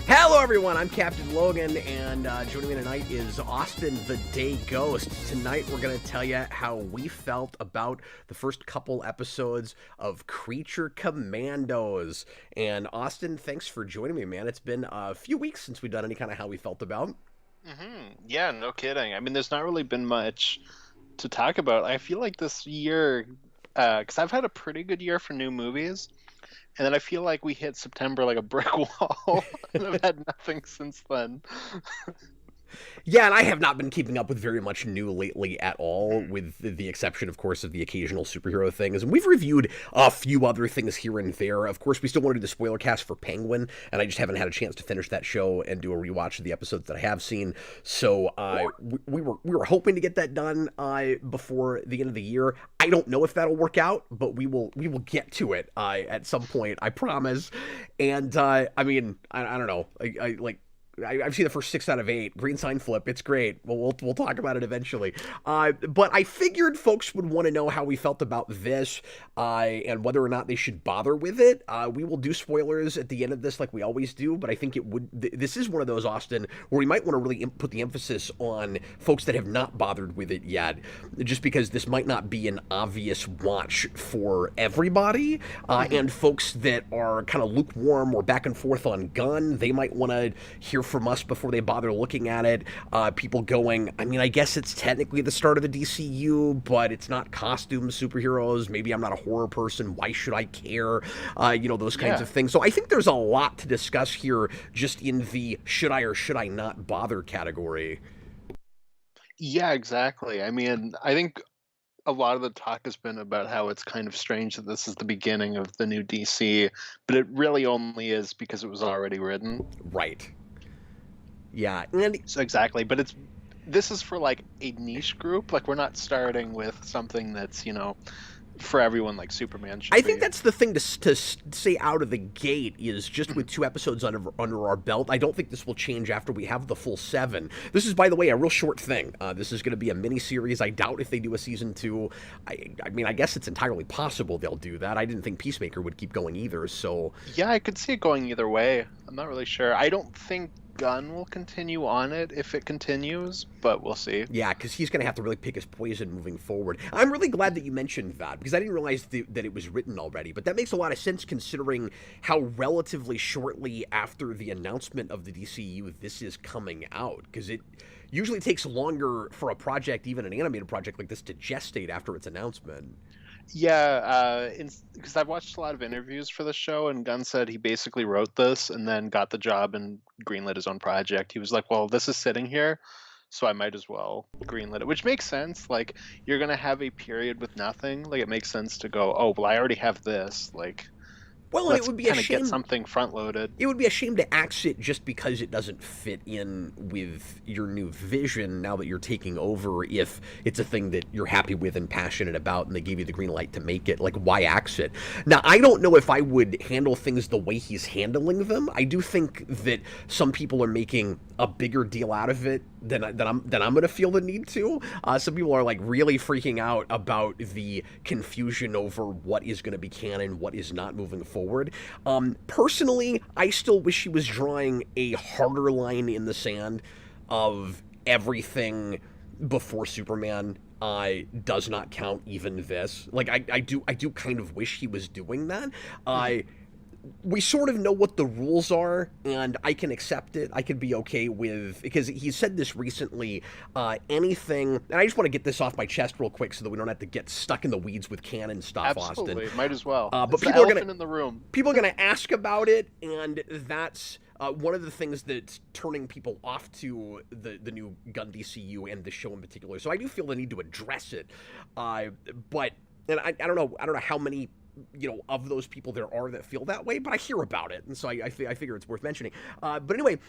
Hello everyone, I'm Captain Logan, and joining me tonight is Austin the Day Ghost. Tonight we're going to tell you how we felt about the first couple episodes of Creature Commandos. And Austin, thanks for joining me, man. It's been a few weeks since we've done any kind of how we felt about. Yeah, no kidding. I mean, there's not really been much to talk about. I feel like this year, because I've had a pretty good year for new movies, and then I feel like we hit September like a brick wall, and I've had nothing since then. Yeah, and I have not been keeping up with very much new lately at all, with the exception, of course, of the occasional superhero things. And we've reviewed a few other things here and there. Of course, we still want to do the spoiler cast for Penguin, and I just haven't had a chance to finish that show and do a rewatch of the episodes that I have seen. So we were hoping to get that done before the end of the year. I don't know if that'll work out, but we will get to it at some point, I promise. And I mean, I don't know, I've seen the first 6 out of 8. Green sign flip. It's great. We'll talk about it eventually. But I figured folks would want to know how we felt about this and whether or not they should bother with it. We will do spoilers at the end of this like we always do, but I think this is one of those, Austin, where we might want to really put the emphasis on folks that have not bothered with it yet, just because this might not be an obvious watch for everybody. And folks that are kind of lukewarm or back and forth on Gunn, they might want to hear from us before they bother looking at it. People going, I mean, I guess it's technically the start of the DCU, but it's not costume superheroes. Maybe I'm not a horror person. Why should I care? Those kinds of things. So I think there's a lot to discuss here just in the should I or should I not bother category. Yeah, exactly. I mean, I think a lot of the talk has been about how it's kind of strange that this is the beginning of the new DC, but it really only is because it was already written. Right. Yeah, and so exactly, but this is for like a niche group. Like, we're not starting with something that's, for everyone, like Superman should I think that's the thing to say out of the gate, is just with 2 episodes under our belt, I don't think this will change after we have the full 7. This is, by the way, a real short thing. This is going to be a mini-series. I doubt if they do a season 2. I mean, I guess it's entirely possible they'll do that. I didn't think Peacemaker would keep going either, so... Yeah, I could see it going either way. I'm not really sure. I don't think Gunn will continue on it if it continues, but we'll see. Yeah, because he's going to have to really pick his poison moving forward. I'm really glad that you mentioned that, because I didn't realize that it was written already, but that makes a lot of sense considering how relatively shortly after the announcement of the DCU this is coming out, because it usually takes longer for a project, even an animated project like this, to gestate after its announcement. Yeah, because I've watched a lot of interviews for the show, and Gunn said he basically wrote this and then got the job and greenlit his own project. He was like, well, this is sitting here, so I might as well greenlit it, which makes sense. Like, you're going to have a period with nothing. Like, it makes sense to go, oh, well, I already have this. Like, well, let's it would be a shame. Get something front-loaded. It would be a shame to axe it just because it doesn't fit in with your new vision now that you're taking over, if it's a thing that you're happy with and passionate about and they gave you the green light to make it. Like, why axe it? Now, I don't know if I would handle things the way he's handling them. I do think that some people are making a bigger deal out of it than I'm going to feel the need to. Some people are like really freaking out about the confusion over what is going to be canon, what is not moving forward. Personally, I still wish he was drawing a harder line in the sand of everything before Superman does not count, even this. Like, I do kind of wish he was doing that. We sort of know what the rules are, and I can accept it. I can be okay with, because he said this recently, anything, and I just want to get this off my chest real quick so that we don't have to get stuck in the weeds with canon stuff, Absolutely. Austin. Might as well. But people are in the room. People are going to ask about it, and that's one of the things that's turning people off to the new Gunn DCU and the show in particular. So I do feel the need to address it. But I don't know how many of those people there are that feel that way, but I hear about it, and so I figure it's worth mentioning. But anyway,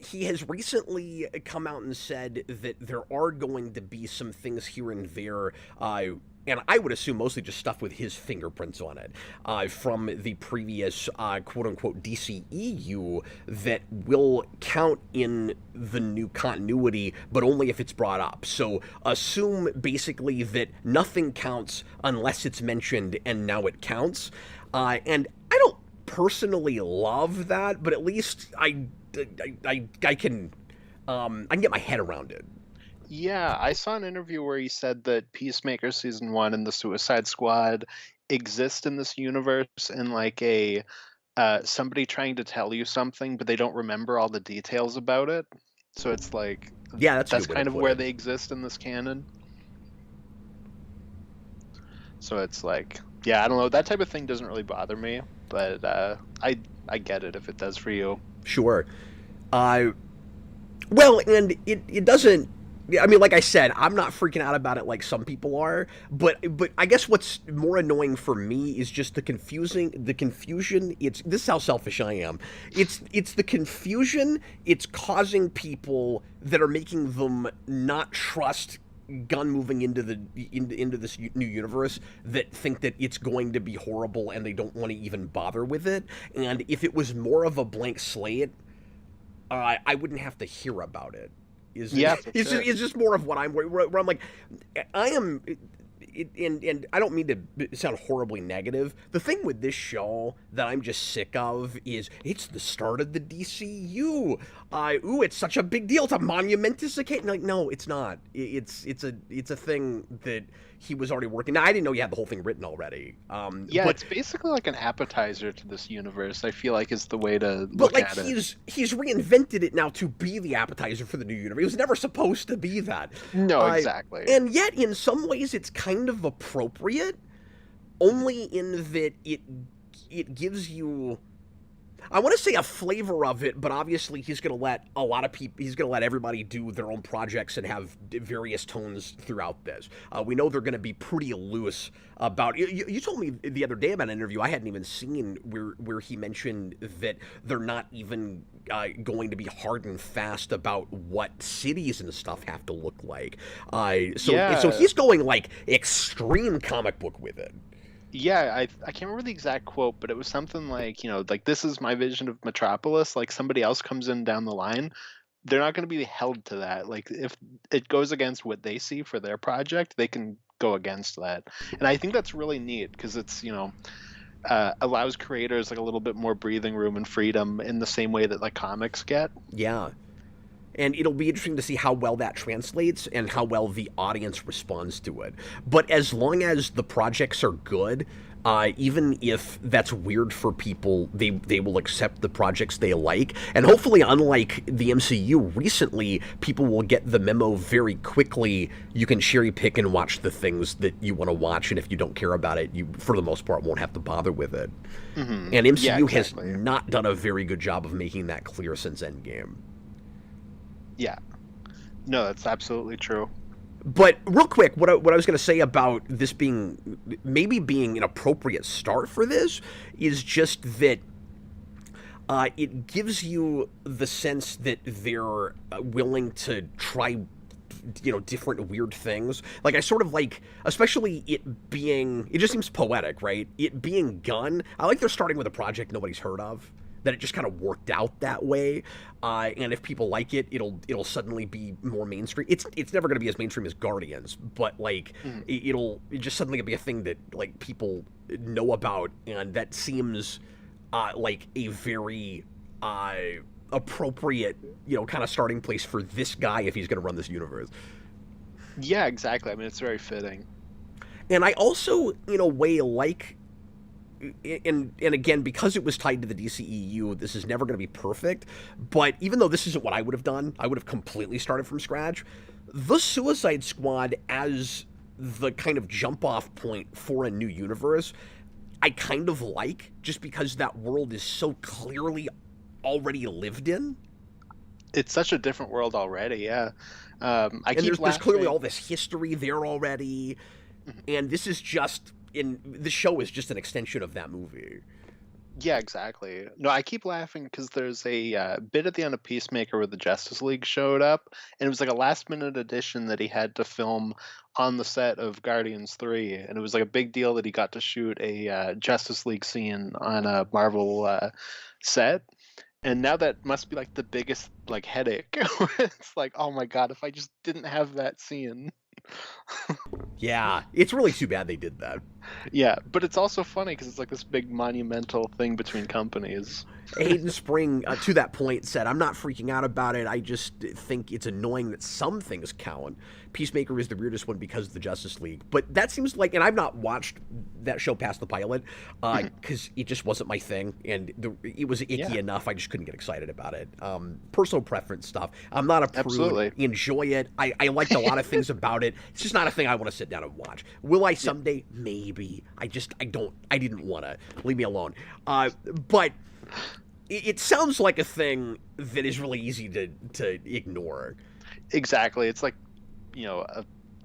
he has recently come out and said that there are going to be some things here and there, and I would assume mostly just stuff with his fingerprints on it, from the previous quote-unquote DCEU that will count in the new continuity, but only if it's brought up. So assume basically that nothing counts unless it's mentioned, and now it counts. And personally love that, but at least I can get my head around it. Yeah, I saw an interview where he said that Peacemaker season 1 and the Suicide Squad exist in this universe in like a somebody trying to tell you something, but they don't remember all the details about it. So it's like Yeah, that's a that's good way to kind of put where it. they exist in this canon. So it's like, yeah, I don't know. That type of thing doesn't really bother me, but I get it if it does for you. Sure. Uh, well, and it doesn't. I mean, like I said, I'm not freaking out about it like some people are, but I guess what's more annoying for me is just the confusion. It's this is how selfish I am. It's the confusion it's causing people that are making them not trust Gunn moving into this new universe, that think that it's going to be horrible and they don't want to even bother with it. And if it was more of a blank slate, I wouldn't have to hear about it. Yeah, for It's sure. just more of what where I'm like, I am, and I don't mean to sound horribly negative. The thing with this show that I'm just sick of is it's the start of the DCU. Ooh, it's such a big deal. It's a monumentous occasion. Like, no, it's not. It's a thing that he was already working. Now, I didn't know you had the whole thing written already. Yeah, But it's basically like an appetizer to this universe. I feel like is the way to But look like at it. he's reinvented it now to be the appetizer for the new universe. It was never supposed to be that. No, exactly. And yet, in some ways, it's kind of appropriate, only in that it gives you. I want to say a flavor of it, but obviously he's going to let a lot of people. He's going to let everybody do their own projects and have various tones throughout this. We know they're going to be pretty loose about. You told me the other day about an interview I hadn't even seen where he mentioned that they're not even going to be hard and fast about what cities and stuff have to look like. So he's going like extreme comic book with it. Yeah, I can't remember the exact quote, but it was something like, like this is my vision of Metropolis. Like somebody else comes in down the line, they're not going to be held to that. Like if it goes against what they see for their project, they can go against that. And I think that's really neat because it's, allows creators like a little bit more breathing room and freedom in the same way that like comics get. Yeah. And it'll be interesting to see how well that translates and how well the audience responds to it. But as long as the projects are good, even if that's weird for people, they will accept the projects they like. And hopefully, unlike the MCU recently, people will get the memo very quickly. You can cherry pick and watch the things that you want to watch, and if you don't care about it, you, for the most part, won't have to bother with it. Mm-hmm. And MCU Yeah, exactly. has not done a very good job of making that clear since Endgame. Yeah. No, that's absolutely true. But real quick, what I was going to say about this being maybe being an appropriate start for this is just that it gives you the sense that they're willing to try, different weird things. Like I sort of like, especially it just seems poetic, right? It being Gunn. I like they're starting with a project nobody's heard of. That it just kind of worked out that way, and if people like it, it'll suddenly be more mainstream. It's never going to be as mainstream as Guardians, but like it'll just suddenly be a thing that like people know about, and that seems like a very appropriate kind of starting place for this guy if he's going to run this universe. Yeah, exactly. I mean, it's very fitting. And I also, in a way, like. And again, because it was tied to the DCEU, this is never going to be perfect. But even though this isn't what I would have done, I would have completely started from scratch. The Suicide Squad as the kind of jump-off point for a new universe, I kind of like, just because that world is so clearly already lived in. It's such a different world already, yeah. There's clearly all this history there already. And this is just... the show is just an extension of that movie. Yeah, exactly. No, I keep laughing because there's a bit at the end of Peacemaker where the Justice League showed up, and it was like a last-minute addition that he had to film on the set of Guardians 3, and it was like a big deal that he got to shoot a Justice League scene on a Marvel set. And now that must be like the biggest like headache. It's like, oh my god, if I just didn't have that scene. Yeah, it's really too bad they did that. Yeah, but it's also funny because it's like this big monumental thing between companies. Hayden Spring, to that point, said, "I'm not freaking out about it. I just think it's annoying that some things count. Peacemaker is the weirdest one because of the Justice League." But that seems like, and I've not watched that show past the pilot because it just wasn't my thing, and it was icky enough. I just couldn't get excited about it. Personal preference stuff. I'm not a prude. Absolutely. Enjoy it. I liked a lot of things about it. It's just not a thing I want to sit down and watch. Will I someday? Maybe. I didn't want to. Leave me alone. But it sounds like a thing that is really easy to ignore. Exactly. It's like, a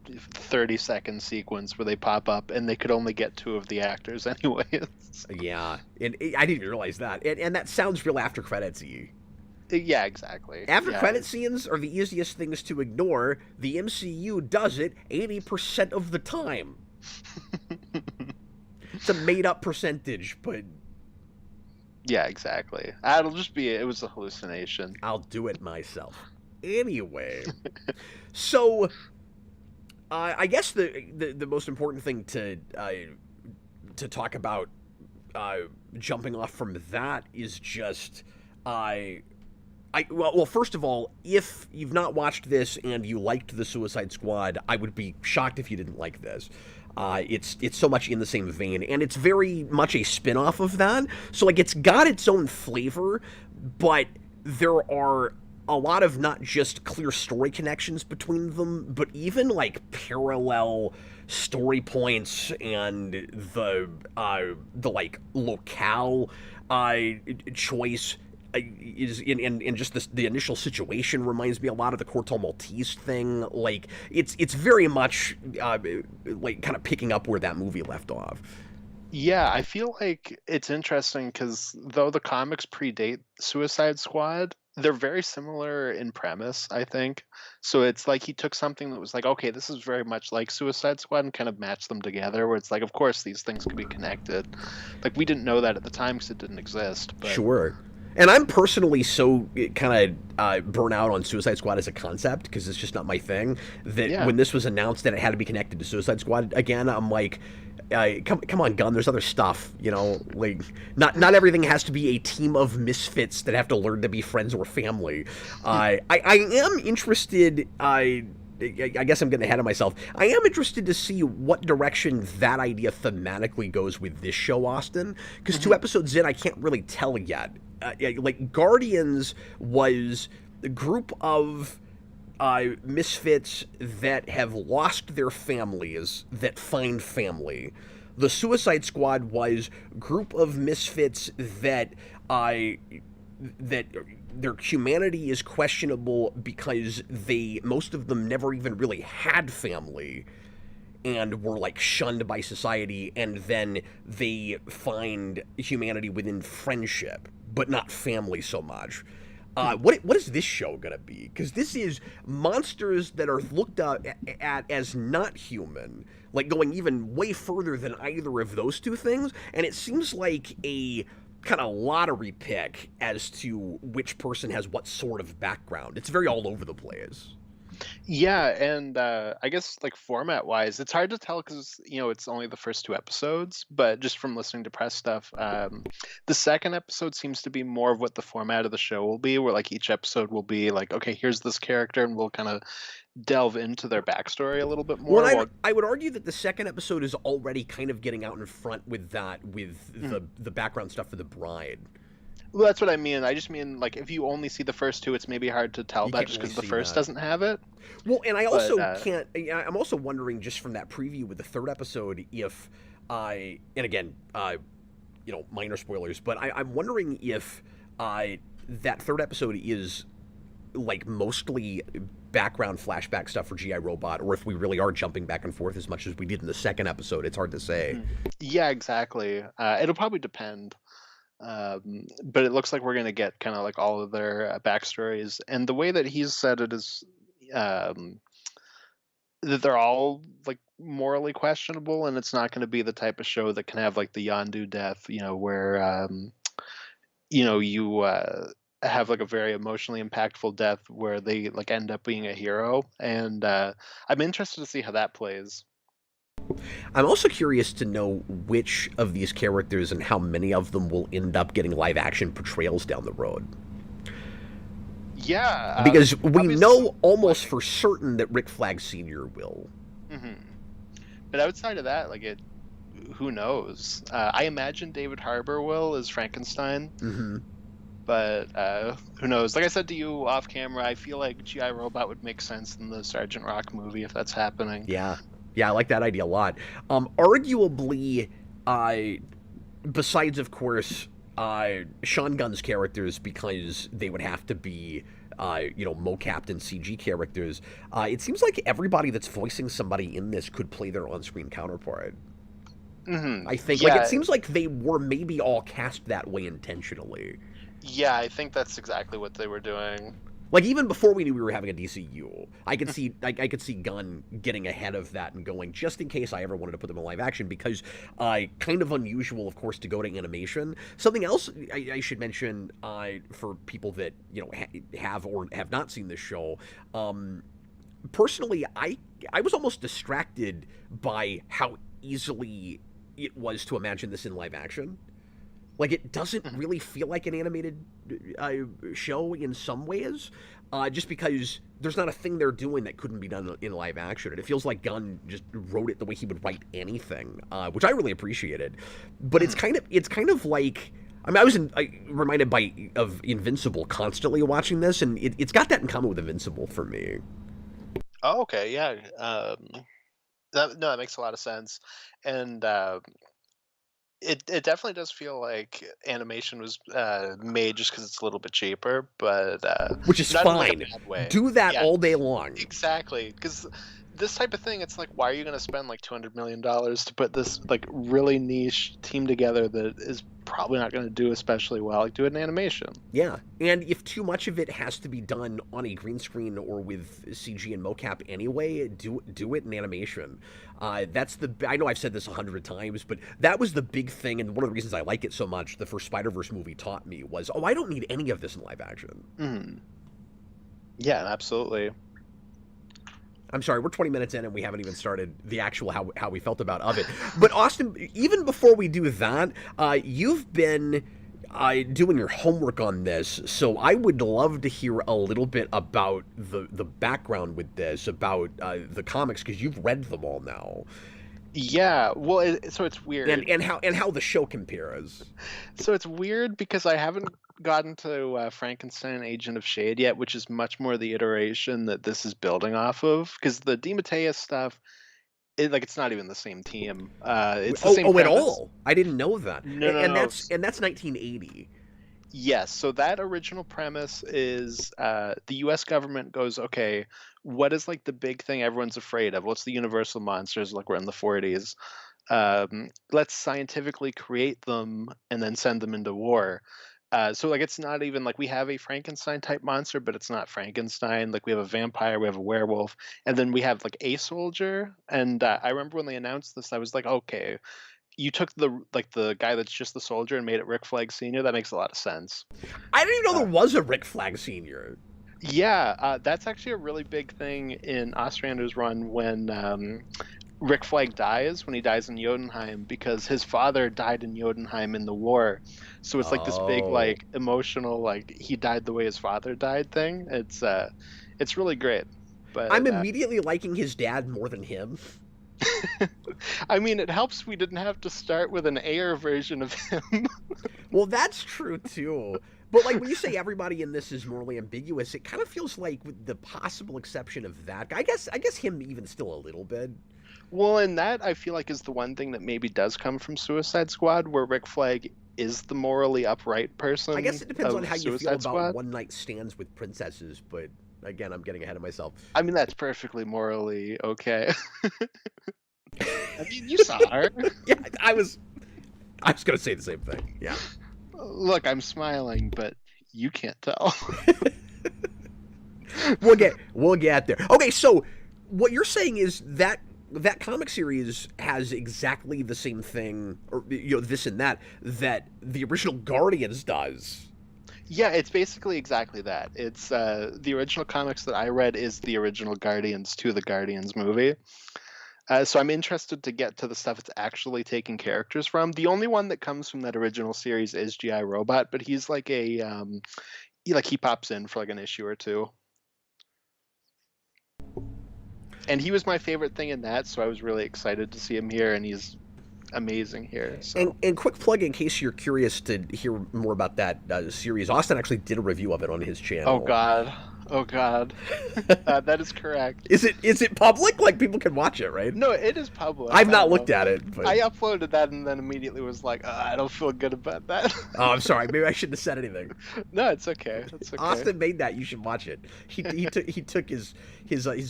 30-second sequence where they pop up and they could only get 2 of the actors anyways. Yeah, and I didn't realize that. And that sounds real after credits-y. Yeah, exactly. After credit scenes are the easiest things to ignore. The MCU does it 80% of the time. It's a made-up percentage, but... Yeah, exactly. It was a hallucination. I'll do it myself. Anyway. So, I guess the most important thing to talk about, jumping off from that, is just... well, first of all, if you've not watched this and you liked the Suicide Squad, I would be shocked if you didn't like this. It's so much in the same vein, and it's very much a spin-off of that. So, like, it's got its own flavor, but there are a lot of not just clear story connections between them, but even, like, parallel story points and the like, locale choice is in just the initial situation reminds me a lot of the Corto Maltese thing. Like, it's very much like kind of picking up where that movie left off. Yeah, I feel like it's interesting because though the comics predate Suicide Squad, they're very similar in premise, I think. So it's like he took something that was like, okay, this is very much like Suicide Squad, and kind of matched them together, where it's like, of course, these things could be connected. Like, we didn't know that at the time because it didn't exist. But... Sure. And I'm personally so kind of burnt out on Suicide Squad as a concept, because it's just not my thing, that when this was announced that it had to be connected to Suicide Squad again, I'm like, come on, Gunn, there's other stuff, like, not everything has to be a team of misfits that have to learn to be friends or family. I am interested, I guess I'm getting ahead of myself. I am interested to see what direction that idea thematically goes with this show, Austin, because 2 episodes in, I can't really tell yet. Like, Guardians was a group of misfits that have lost their families that find family. The Suicide Squad was a group of misfits that their humanity is questionable because most of them never even really had family and were, like, shunned by society, and then they find humanity within friendship, but not family so much. What is this show gonna be? Because this is monsters that are looked at as not human, like going even way further than either of those two things, and it seems like a kind of lottery pick as to which person has what sort of background. It's very all over the place. Yeah, and I guess, like, format wise, it's hard to tell because it's only the first 2 episodes. But just from listening to press stuff, the second episode seems to be more of what the format of the show will be, where, like, each episode will be like, okay, here's this character, and we'll kind of delve into their backstory a little bit more. Well, I would argue that the second episode is already kind of getting out in front with that, with the background stuff for the bride. Well, that's what I mean. I just mean, like, if you only see the first 2, it's maybe hard to tell that just because the first doesn't have it. Well, and I also can't... I'm also wondering, just from that preview with the third episode, if and again, minor spoilers, but I'm wondering if that third episode is, like, mostly background flashback stuff for G.I. Robot, or if we really are jumping back and forth as much as we did in the second episode. It's hard to say. Yeah, exactly. It'll probably depend. But it looks like we're going to get kind of like all of their backstories. And the way that he's said it is that they're all, like, morally questionable, and it's not going to be the type of show that can have, like, the Yondu death, where, you have, like, a very emotionally impactful death where they, like, end up being a hero. And I'm interested to see how that plays. I'm also curious to know which of these characters and how many of them will end up getting live action portrayals down the road. Yeah, Because we obviously, know almost for certain that Rick Flag Sr. will. hmm but outside of that, who knows? I imagine David Harbour will as Frankenstein, Mm-hmm. but who knows? Like I said to you off camera, I feel like GI Robot would make sense in the Sergeant Rock movie if that's happening. Yeah. Yeah, I like that idea a lot. Arguably, besides, of course, Sean Gunn's characters, because they would have to be, mocap and CG characters, it seems like everybody that's voicing somebody in this could play their on-screen counterpart. I think. Yeah, It seems like they were maybe all cast that way intentionally. yeah, I think that's exactly what they were doing. Even before we knew we were having a DCU, I could see I could see Gunn getting ahead of that and going, just in case I ever wanted to put them in live action, because kind of unusual, of course, to go to animation. Something else I should mention for people that have or have not seen this show. Personally, I was almost distracted by how easily it was to imagine this in live action. It doesn't really feel like an animated show in some ways, just because there's not a thing they're doing that couldn't be done in live action. And it feels like Gunn just wrote it the way he would write anything, which I really appreciated. But it's kind of like, I mean, I was reminded of Invincible constantly watching this, and it's got that in common with Invincible for me. Oh, okay, yeah. That makes a lot of sense, and it definitely does feel like animation was made just because it's a little bit cheaper, but which is not in, like, a fine. bad way. Do that Yeah, all day long. exactly. Because this type of thing, it's like, why are you going to spend like $200 million to put this like really niche team together that is probably not going to do especially well? Like, do it in animation. Yeah, and if too much of it has to be done on a green screen or with CG and mocap anyway, do it in animation. I know I've said this 100 times, but that was the big thing, and one of the reasons I like it so much. The first Spider-Verse movie taught me was, I don't need any of this in live action. Mm-hmm. Yeah, absolutely. I'm sorry, we're 20 minutes in and we haven't even started the actual how we felt about it. But Austin, even before we do that, you've been doing your homework on this, so I would love to hear a little bit about the background with this, about the comics, because you've read them all now. Yeah, well, so it's weird, and how the show compares. So it's weird because I haven't gotten to Frankenstein Agent of Shade yet, which is much more the iteration that this is building off of. Because the DeMatteis stuff, it's not even the same team. It's the same at premise. all. I didn't know that. No, that's 1980. Yes, so that original premise is the U.S. government goes, okay, what is like the big thing everyone's afraid of? What's the universal monsters? Like, we're in the 40s. Let's scientifically create them and then send them into war. So like, it's not even like we have a Frankenstein type monster, but it's not Frankenstein. Like, we have a vampire, we have a werewolf, and then we have like a soldier. And I remember when they announced this, I was like, okay, you took the guy that's just the soldier and made it Rick Flag Sr. That makes a lot of sense. I didn't even know there was a Rick Flag Sr. Yeah, that's actually a really big thing in Ostrander's run when Rick Flag dies, when he dies in Jotunheim, because his father died in Jotunheim in the war. So it's like this big, like, emotional, like, he died the way his father died thing. It's really great. But I'm immediately liking his dad more than him. I mean, it helps we didn't have to start with an Ayer version of him. Well, that's true too. But like, when you say everybody in this is morally ambiguous, it kind of feels like, with the possible exception of that guy, I guess him even still a little bit. Well, and that I feel like is the one thing that maybe does come from Suicide Squad, where Rick Flag is the morally upright person. I guess it depends on how you feel Squad. about one night stands with princesses, but again, I'm getting ahead of myself. I mean, that's perfectly morally okay. I mean, you saw her. Yeah, I was gonna say the same thing. Yeah. Look, I'm smiling, but you can't tell. We'll get there. Okay, so what you're saying is that comic series has exactly the same thing, or this and that the original Guardians does. Yeah, it's basically exactly that. It's the original comics that I read is the original Guardians to the Guardians movie. So I'm interested to get to the stuff it's actually taking characters from. The only one that comes from that original series is GI Robot, but he's like he pops in for like an issue or two. And he was my favorite thing in that, so I was really excited to see him here, and he's amazing here. So. And quick plug in case you're curious to hear more about that series. Austin actually did a review of it on his channel. Oh God, that is correct. Is it public? Like people can watch it, right? No, it is public. I've not looked at it. But... I uploaded that and then immediately was like, I don't feel good about that. Oh, I'm sorry. Maybe I shouldn't have said anything. No, it's okay. It's okay. Austin made that. You should watch it. He took his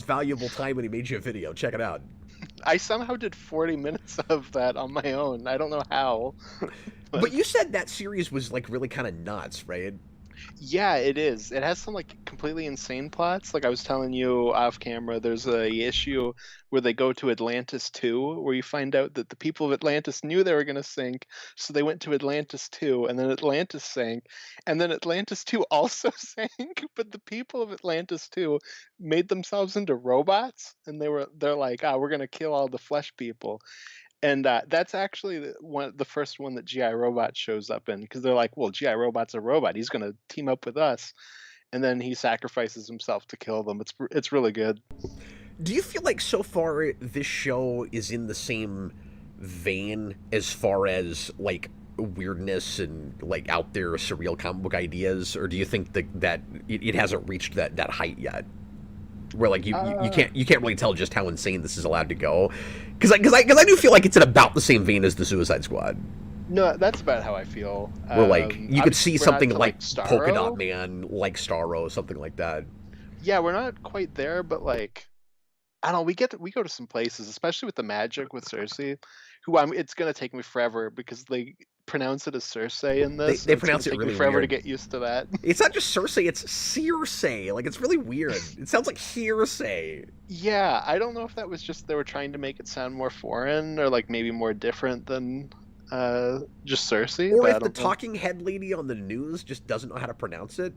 valuable time when he made you a video. Check it out. I somehow did 40 minutes of that on my own. I don't know how. But you said that series was like really kind of nuts, right? Yeah, it is. It has some like completely insane plots. Like I was telling you off camera, there's a issue where they go to Atlantis 2, where you find out that the people of Atlantis knew they were going to sink, so they went to Atlantis 2, and then Atlantis sank, and then Atlantis 2 also sank, but the people of Atlantis 2 made themselves into robots, and they're like, we're going to kill all the flesh people. And that's actually the first one that GI Robot shows up in, because they're like, well, GI Robot's a robot. He's going to team up with us. And then he sacrifices himself to kill them. It's really good. Do you feel like so far this show is in the same vein as far as like weirdness and like out there surreal comic book ideas, or do you think that it hasn't reached that height yet? Where like you can't really tell just how insane this is allowed to go, because I do feel like it's in about the same vein as the Suicide Squad. No, that's about how I feel. Where like you could see something like Starro. Polka Dot Man, like Starro, something like that. Yeah, we're not quite there, but like I don't know. We go to some places, especially with the magic with Cersei, who it's gonna take me forever because they pronounce it as Cersei in this. They pronounce it really me forever weird. to get used to that. It's not just Cersei; it's Circe. Like it's really weird. It sounds like hearsay. Yeah, I don't know if that was just they were trying to make it sound more foreign or like maybe more different than just Cersei. Or if the talking head lady on the news just doesn't know how to pronounce it.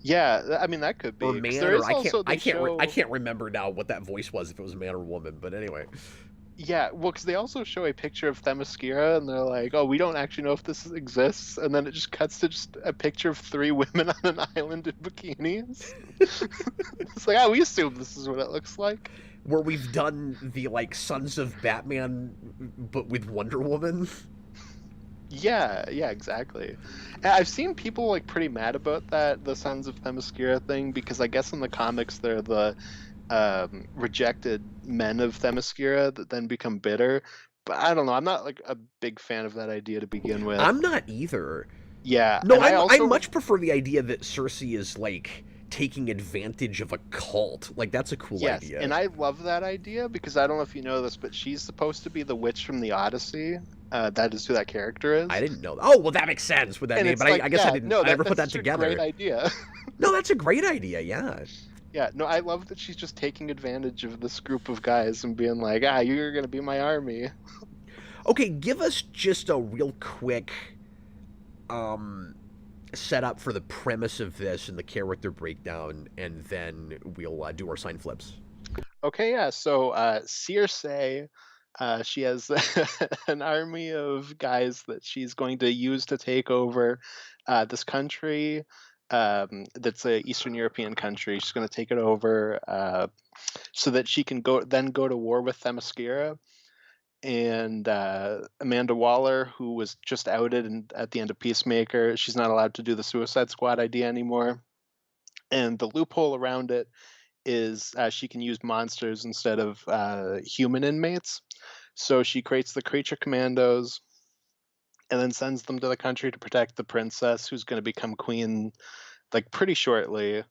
Yeah, I mean that could be. Or man, or I can't remember now what that voice was, if it was a man or a woman. But anyway. Yeah, well, because they also show a picture of Themyscira, and they're like, "Oh, we don't actually know if this exists," and then it just cuts to just a picture of 3 women on an island in bikinis. It's like, we assume this is what it looks like. Where we've done the like Sons of Batman, but with Wonder Woman. Yeah, exactly. And I've seen people like pretty mad about that, the Sons of Themyscira thing, because I guess in the comics they're the rejected men of Themyscira that then become bitter. But I don't know. I'm not like a big fan of that idea to begin with. I'm not either. Yeah. No, I much prefer the idea that Cersei is like taking advantage of a cult. Like that's a cool idea. And I love that idea because I don't know if you know this, but she's supposed to be the witch from the Odyssey. That is who that character is. I didn't know that. Oh, well, that makes sense with that name, but I guess I didn't. No, I never put that together. That's a great idea. No, that's a great idea. Yeah. Yeah, no, I love that she's just taking advantage of this group of guys and being like, you're going to be my army. Okay, give us just a real quick setup for the premise of this and the character breakdown, and then we'll do our sign flips. Okay, yeah, so Circe, she has an army of guys that she's going to use to take over this country. That's a Eastern European country. She's going to take it over so that she can go to war with Themyscira. And Amanda Waller, who was just outed at the end of Peacemaker, she's not allowed to do the Suicide Squad idea anymore. And the loophole around it is she can use monsters instead of human inmates. So she creates the Creature Commandos and then sends them to the country to protect the princess, who's going to become queen like pretty shortly.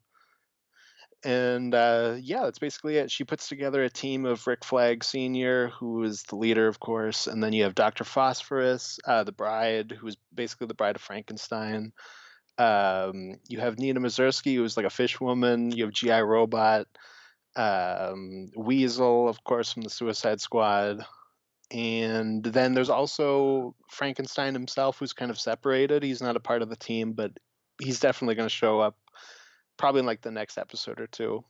And that's basically it. She puts together a team of Rick Flag Sr., who is the leader, of course, and then you have Dr. Phosphorus, the bride, who is basically the bride of Frankenstein. You have Nina Mazursky, who's like a fish woman. You have GI Robot, Weasel, of course, from the Suicide Squad. And then there's also Frankenstein himself, who's kind of separated. He's not a part of the team, but he's definitely going to show up probably in like the next episode or two.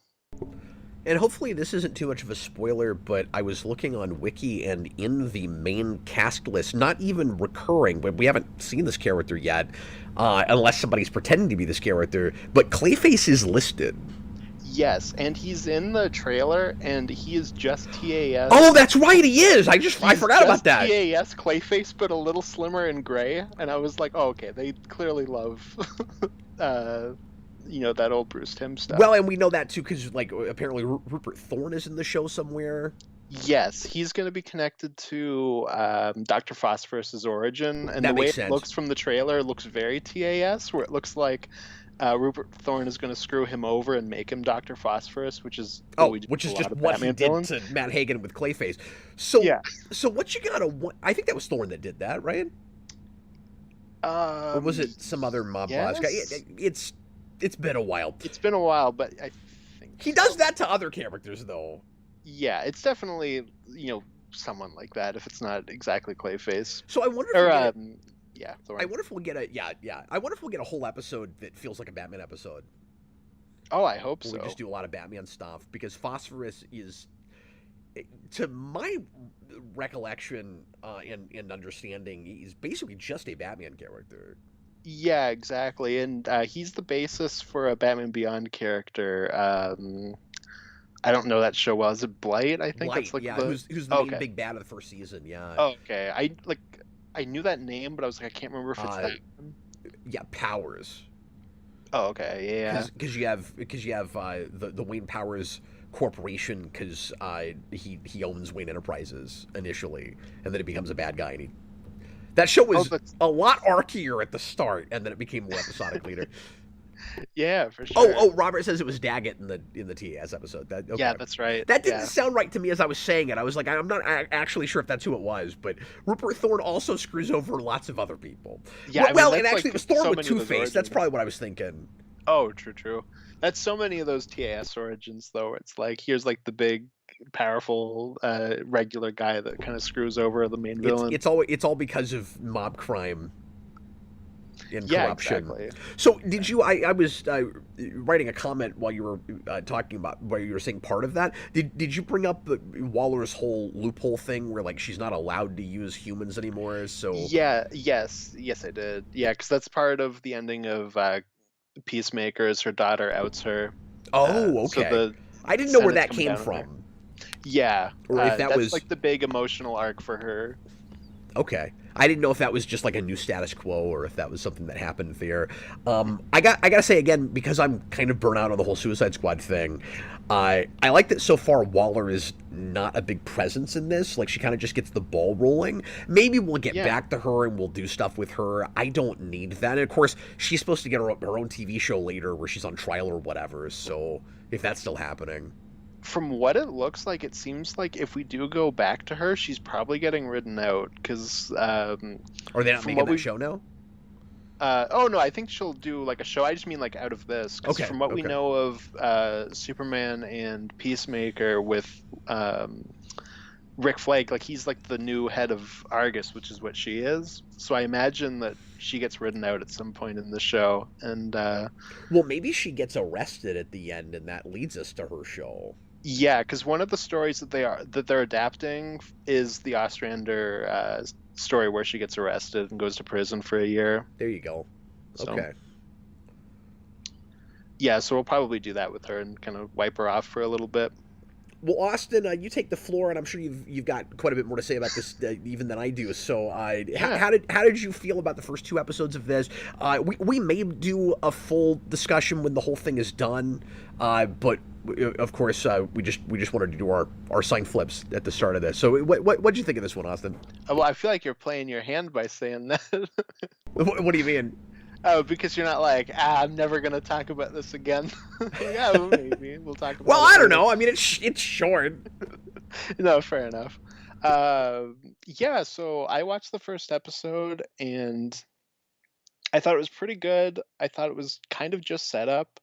And hopefully this isn't too much of a spoiler, but I was looking on Wiki, and in the main cast list, not even recurring, but we haven't seen this character yet, unless somebody's pretending to be this character, but Clayface is listed. Yes, and he's in the trailer, and he is just TAS. Oh, that's right, he is! I forgot about that. TAS Clayface, but a little slimmer and gray, and I was like, oh, okay, they clearly love that old Bruce Timm stuff. Well, and we know that too because, like, apparently Rupert Thorne is in the show somewhere. Yes, he's going to be connected to Dr. Phosphorus's origin, and That the way makes it sense. looks from the trailer looks very TAS, where it looks like Rupert Thorne is going to screw him over and make him Dr. Phosphorus, which is which is just what he did to Matt Hagen with Clayface. So, yeah. So what you gotta? I think that was Thorne that did that, right? Or was it some other mob boss guy? It's been a while. It's been a while, but I think he does that to other characters, though. Yeah, it's definitely someone like that if it's not exactly Clayface. So I wonder if I wonder if we'll get I wonder if we'll get a whole episode that feels like a Batman episode. Oh, I hope so. We just do a lot of Batman stuff because Phosphorus is, to my recollection and understanding, he's basically just a Batman character. Yeah, exactly, and he's the basis for a Batman Beyond character. I don't know that show well. Is it Blight? I think that's like who's the main big bad of the first season? Yeah. Oh, okay. I knew that name, but I was like, I can't remember if it's that one. Yeah, Powers. Oh, okay, yeah. Because you have the Wayne Powers Corporation, because he owns Wayne Enterprises initially, and then it becomes a bad guy. And that show was a lot arcier at the start, and then it became more episodic later. Yeah, for sure. Oh, Robert says it was Daggett in the TAS episode. Yeah, that's right. That didn't sound right to me as I was saying it. I was like, I'm not actually sure if that's who it was, but Rupert Thorne also screws over lots of other people. Yeah, and actually it was Thorne with Two-Face. That's probably what I was thinking. Oh, true. That's so many of those TAS origins, though, where it's like, here's like the big, powerful, regular guy that kind of screws over the main villain. It's all because of mob crime and corruption. Exactly. So did you? I was writing a comment while you were talking about where you were saying part of that. Did you bring up Waller's whole loophole thing where like she's not allowed to use humans anymore? So yes, I did. Yeah, because that's part of the ending of Peacemaker's. Her daughter outs her. Oh, okay. So I didn't know where that came from. Yeah, or if that was like the big emotional arc for her. Okay. I didn't know if that was just like a new status quo or if that was something that happened there. I gotta say again, because I'm kind of burnt out on the whole Suicide Squad thing, I like that so far Waller is not a big presence in this. Like, she kind of just gets the ball rolling. Maybe we'll get back to her and we'll do stuff with her. I don't need that. And of course, she's supposed to get her own TV show later where she's on trial or whatever. So if that's still happening. From what it looks like, it seems like if we do go back to her, she's probably getting ridden out because. Are they not making that show now? Oh no, I think she'll do like a show. I just mean like out of this. Okay. From what we know of Superman and Peacemaker with Rick Flag, like he's like the new head of Argus, which is what she is. So I imagine that she gets ridden out at some point in the show, and well, maybe she gets arrested at the end, and that leads us to her show. Yeah, because one of the stories that they're adapting is the Ostrander story where she gets arrested and goes to prison for a year. There you go. Okay. Yeah, so we'll probably do that with her and kind of wipe her off for a little bit. Well, Austin, you take the floor, and I'm sure you've got quite a bit more to say about this even than I do. So, how did you feel about the first 2 episodes of this? We may do a full discussion when the whole thing is done, but of course we just wanted to do our sign flips at the start of this. So, what'd you think of this one, Austin? Well, I feel like you're playing your hand by saying that. What do you mean? Oh, because you're not like, I'm never gonna talk about this again. Yeah, maybe we'll talk about. Well, I don't know. I mean, it's short. No, fair enough. Yeah, so I watched the first episode and I thought it was pretty good. I thought it was kind of just set up,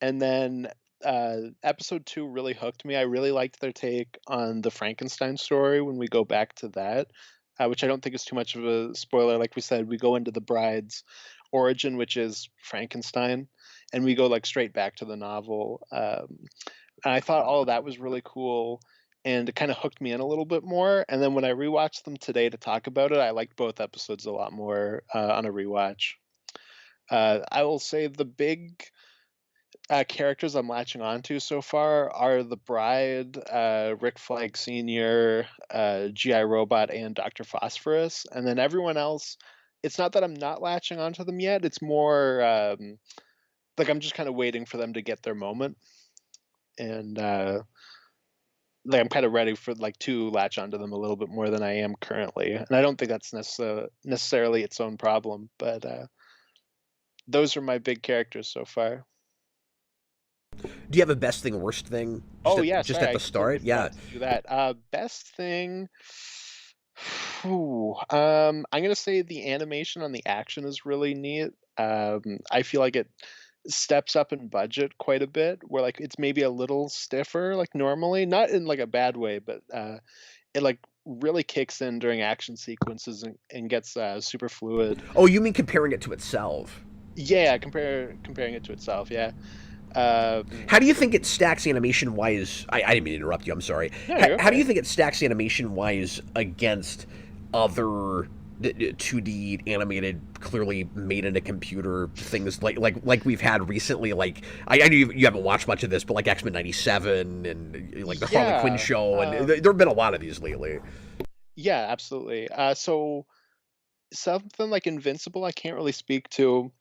and then episode 2 really hooked me. I really liked their take on the Frankenstein story when we go back to that, which I don't think is too much of a spoiler. Like we said, we go into the bride's origin, which is Frankenstein, and we go like straight back to the novel. And I thought all of that was really cool, and it kind of hooked me in a little bit more. And then when I rewatched them today to talk about it, I liked both episodes a lot more on a rewatch. I will say the big characters I'm latching onto so far are the Bride, Rick Flag Sr., GI Robot, and Dr. Phosphorus. And then everyone else, it's not that I'm not latching onto them yet. It's more like I'm just kind of waiting for them to get their moment. And like I'm kind of ready for like to latch onto them a little bit more than I am currently. And I don't think that's necessarily its own problem, but those are my big characters so far. Do you have a best thing, worst thing? Just at the start, yeah. Do that. Best thing. I'm gonna say the animation on the action is really neat. I feel like it steps up in budget quite a bit. Where like it's maybe a little stiffer, like normally, not in like a bad way, but it like really kicks in during action sequences and gets super fluid. Oh, you mean comparing it to itself? Yeah, comparing it to itself. Yeah. How do you think it stacks animation wise? I didn't mean to interrupt you. I'm sorry. No, how do you think it stacks animation wise against other 2D animated, clearly made in a computer things like we've had recently? Like I know you haven't watched much of this, but like X-Men '97 and like the Harley Quinn show, and there have been a lot of these lately. Yeah, absolutely. So something like Invincible, I can't really speak to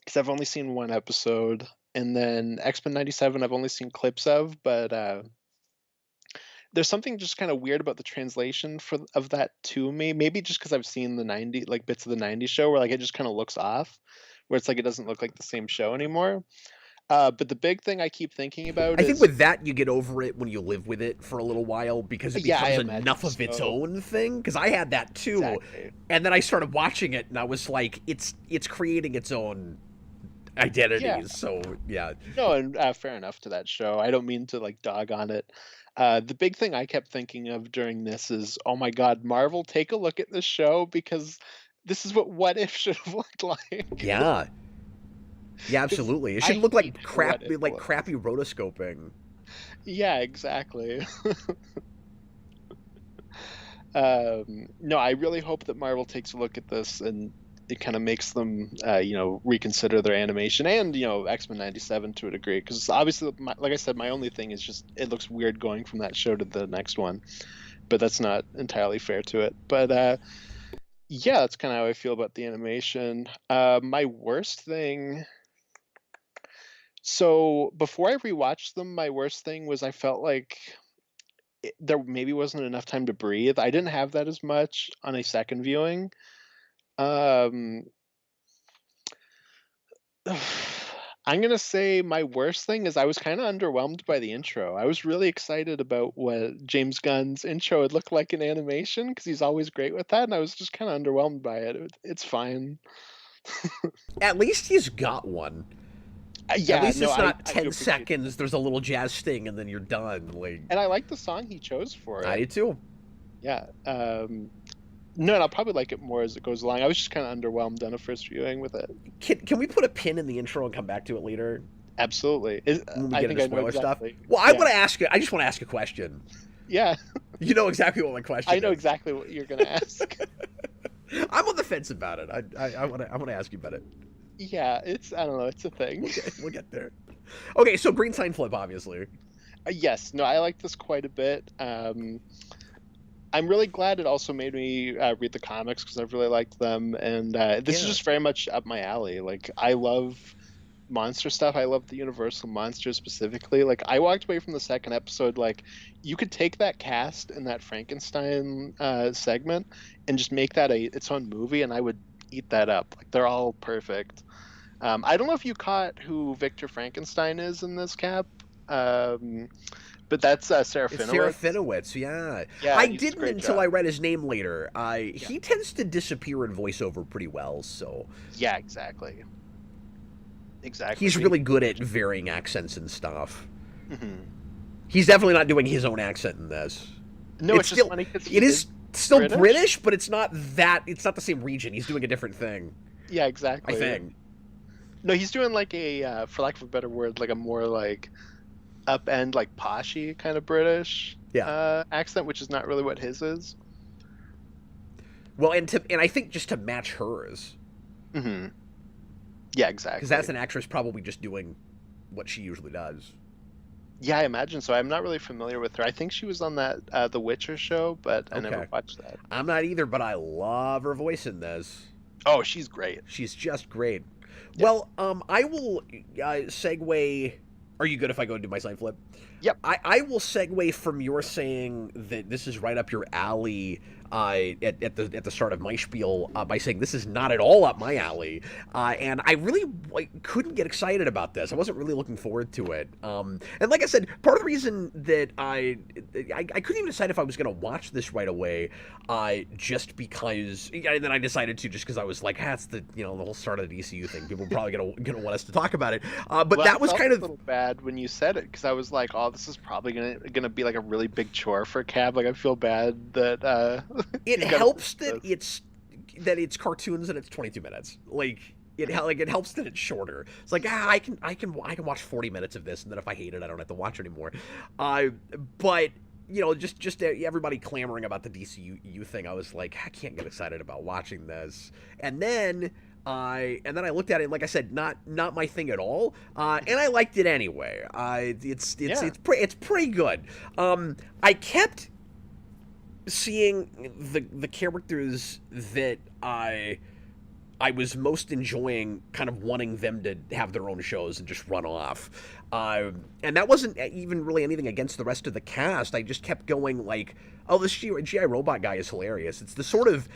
because I've only seen one episode. And then X-Men '97, I've only seen clips of, but there's something just kind of weird about the translation of that to me. Maybe just because I've seen the bits of the '90s show where like it just kind of looks off, where it's like it doesn't look like the same show anymore. But the big thing I keep thinking about I think with that you get over it when you live with it for a little while because it becomes enough of its own thing. Because I had that too, exactly. And then I started watching it and I was like, it's creating its own identities. Yeah. So yeah. No, and fair enough to that show. I don't mean to like dog on it. The big thing I kept thinking of during this is, oh my God, Marvel, take a look at this show because this is what If should have looked like. Yeah. Yeah, absolutely. It should look like crappy rotoscoping. Yeah, exactly. No, I really hope that Marvel takes a look at this and it kind of makes them, reconsider their animation and, X-Men '97 to a degree. Because obviously, like I said, my only thing is just it looks weird going from that show to the next one. But that's not entirely fair to it. But yeah, that's kind of how I feel about the animation. My worst thing. So before I rewatched them, my worst thing was I felt like there maybe wasn't enough time to breathe. I didn't have that as much on a second viewing. I'm gonna say my worst thing is I was kind of underwhelmed by the intro. I was really excited about what James Gunn's intro would look like in animation because he's always great with that, and I was just kind of underwhelmed by it. It's fine. At least he's got one. Yeah, at least no, it's not I 10 seconds. There's a little jazz sting, and then you're done. Like, and I like the song he chose for it. I do too. Yeah. No, and I'll probably like it more as it goes along. I was just kind of underwhelmed on a first viewing with it. Can we put a pin in the intro and come back to it later? Absolutely. When we get into spoiler exactly. stuff. Well, I want to ask you. I just want to ask a question. Yeah. You know exactly what my question is. I know exactly what you're gonna ask. I'm on the fence about it. I want to ask you about it. Yeah, I don't know. It's a thing. Okay, we'll get there. Okay, so green sign flip, obviously. Yes. No, I like this quite a bit. I'm really glad it also made me read the comics because I've really liked them, and this is just very much up my alley. Like, I love monster stuff. I love the Universal monsters specifically. Like, I walked away from the second episode like, you could take that cast and that Frankenstein segment and just make that its own movie, and I would eat that up. Like, they're all perfect. I don't know if you caught who Victor Frankenstein is in this, Cap. But that's Sarah Finowitz. Sarah Finowitz, yeah. I didn't until I read his name later. He tends to disappear in voiceover pretty well, so... Yeah, exactly. Exactly. He's really good at varying accents and stuff. Mm-hmm. He's definitely not doing his own accent in this. No, it's just funny because it is still British, but it's not the same region. He's doing a different thing. Yeah, exactly. I think. No, he's doing like a, for lack of a better word, like a more like... upend, like poshy kind of British Yeah. accent, which is not really what his is. Well, and I think just to match hers. Mm-hmm. Yeah, exactly. Because that's an actress probably just doing what she usually does. Yeah, I imagine so. I'm not really familiar with her. I think she was on that The Witcher show, but I never watched that. I'm not either, but I love her voice in this. Oh, she's great. She's just great. Yeah. Well, I will segue. Are you good if I go and do my sign flip? Yep. I will segue from your saying that this is right up your alley at the start of my spiel by saying this is not at all up my alley, and I really couldn't get excited about this. I wasn't really looking forward to it, and like I said, part of the reason that I couldn't even decide if I was going to watch this right away, just because, and then I decided to just because I was like, that's the the whole start of the DCU thing. People are probably gonna want us to talk about it, but well, that was kind of a little bad when you said it, because I was like, oh, this is probably gonna be like a really big chore for Cab. Like, I feel bad that it helps that it's cartoons and it's 22 minutes. It helps that it's shorter. It's like, I can watch 40 minutes of this, and then if I hate it, I don't have to watch anymore. But just everybody clamoring about the DCU thing, I was like, I can't get excited about watching this. And then I looked at it, and like I said, not my thing at all. And I liked it anyway. It's pretty good. I kept seeing the characters that I was most enjoying, kind of wanting them to have their own shows and just run off. And that wasn't even really anything against the rest of the cast. I just kept going like, oh, this G.I. Robot guy is hilarious. It's the sort of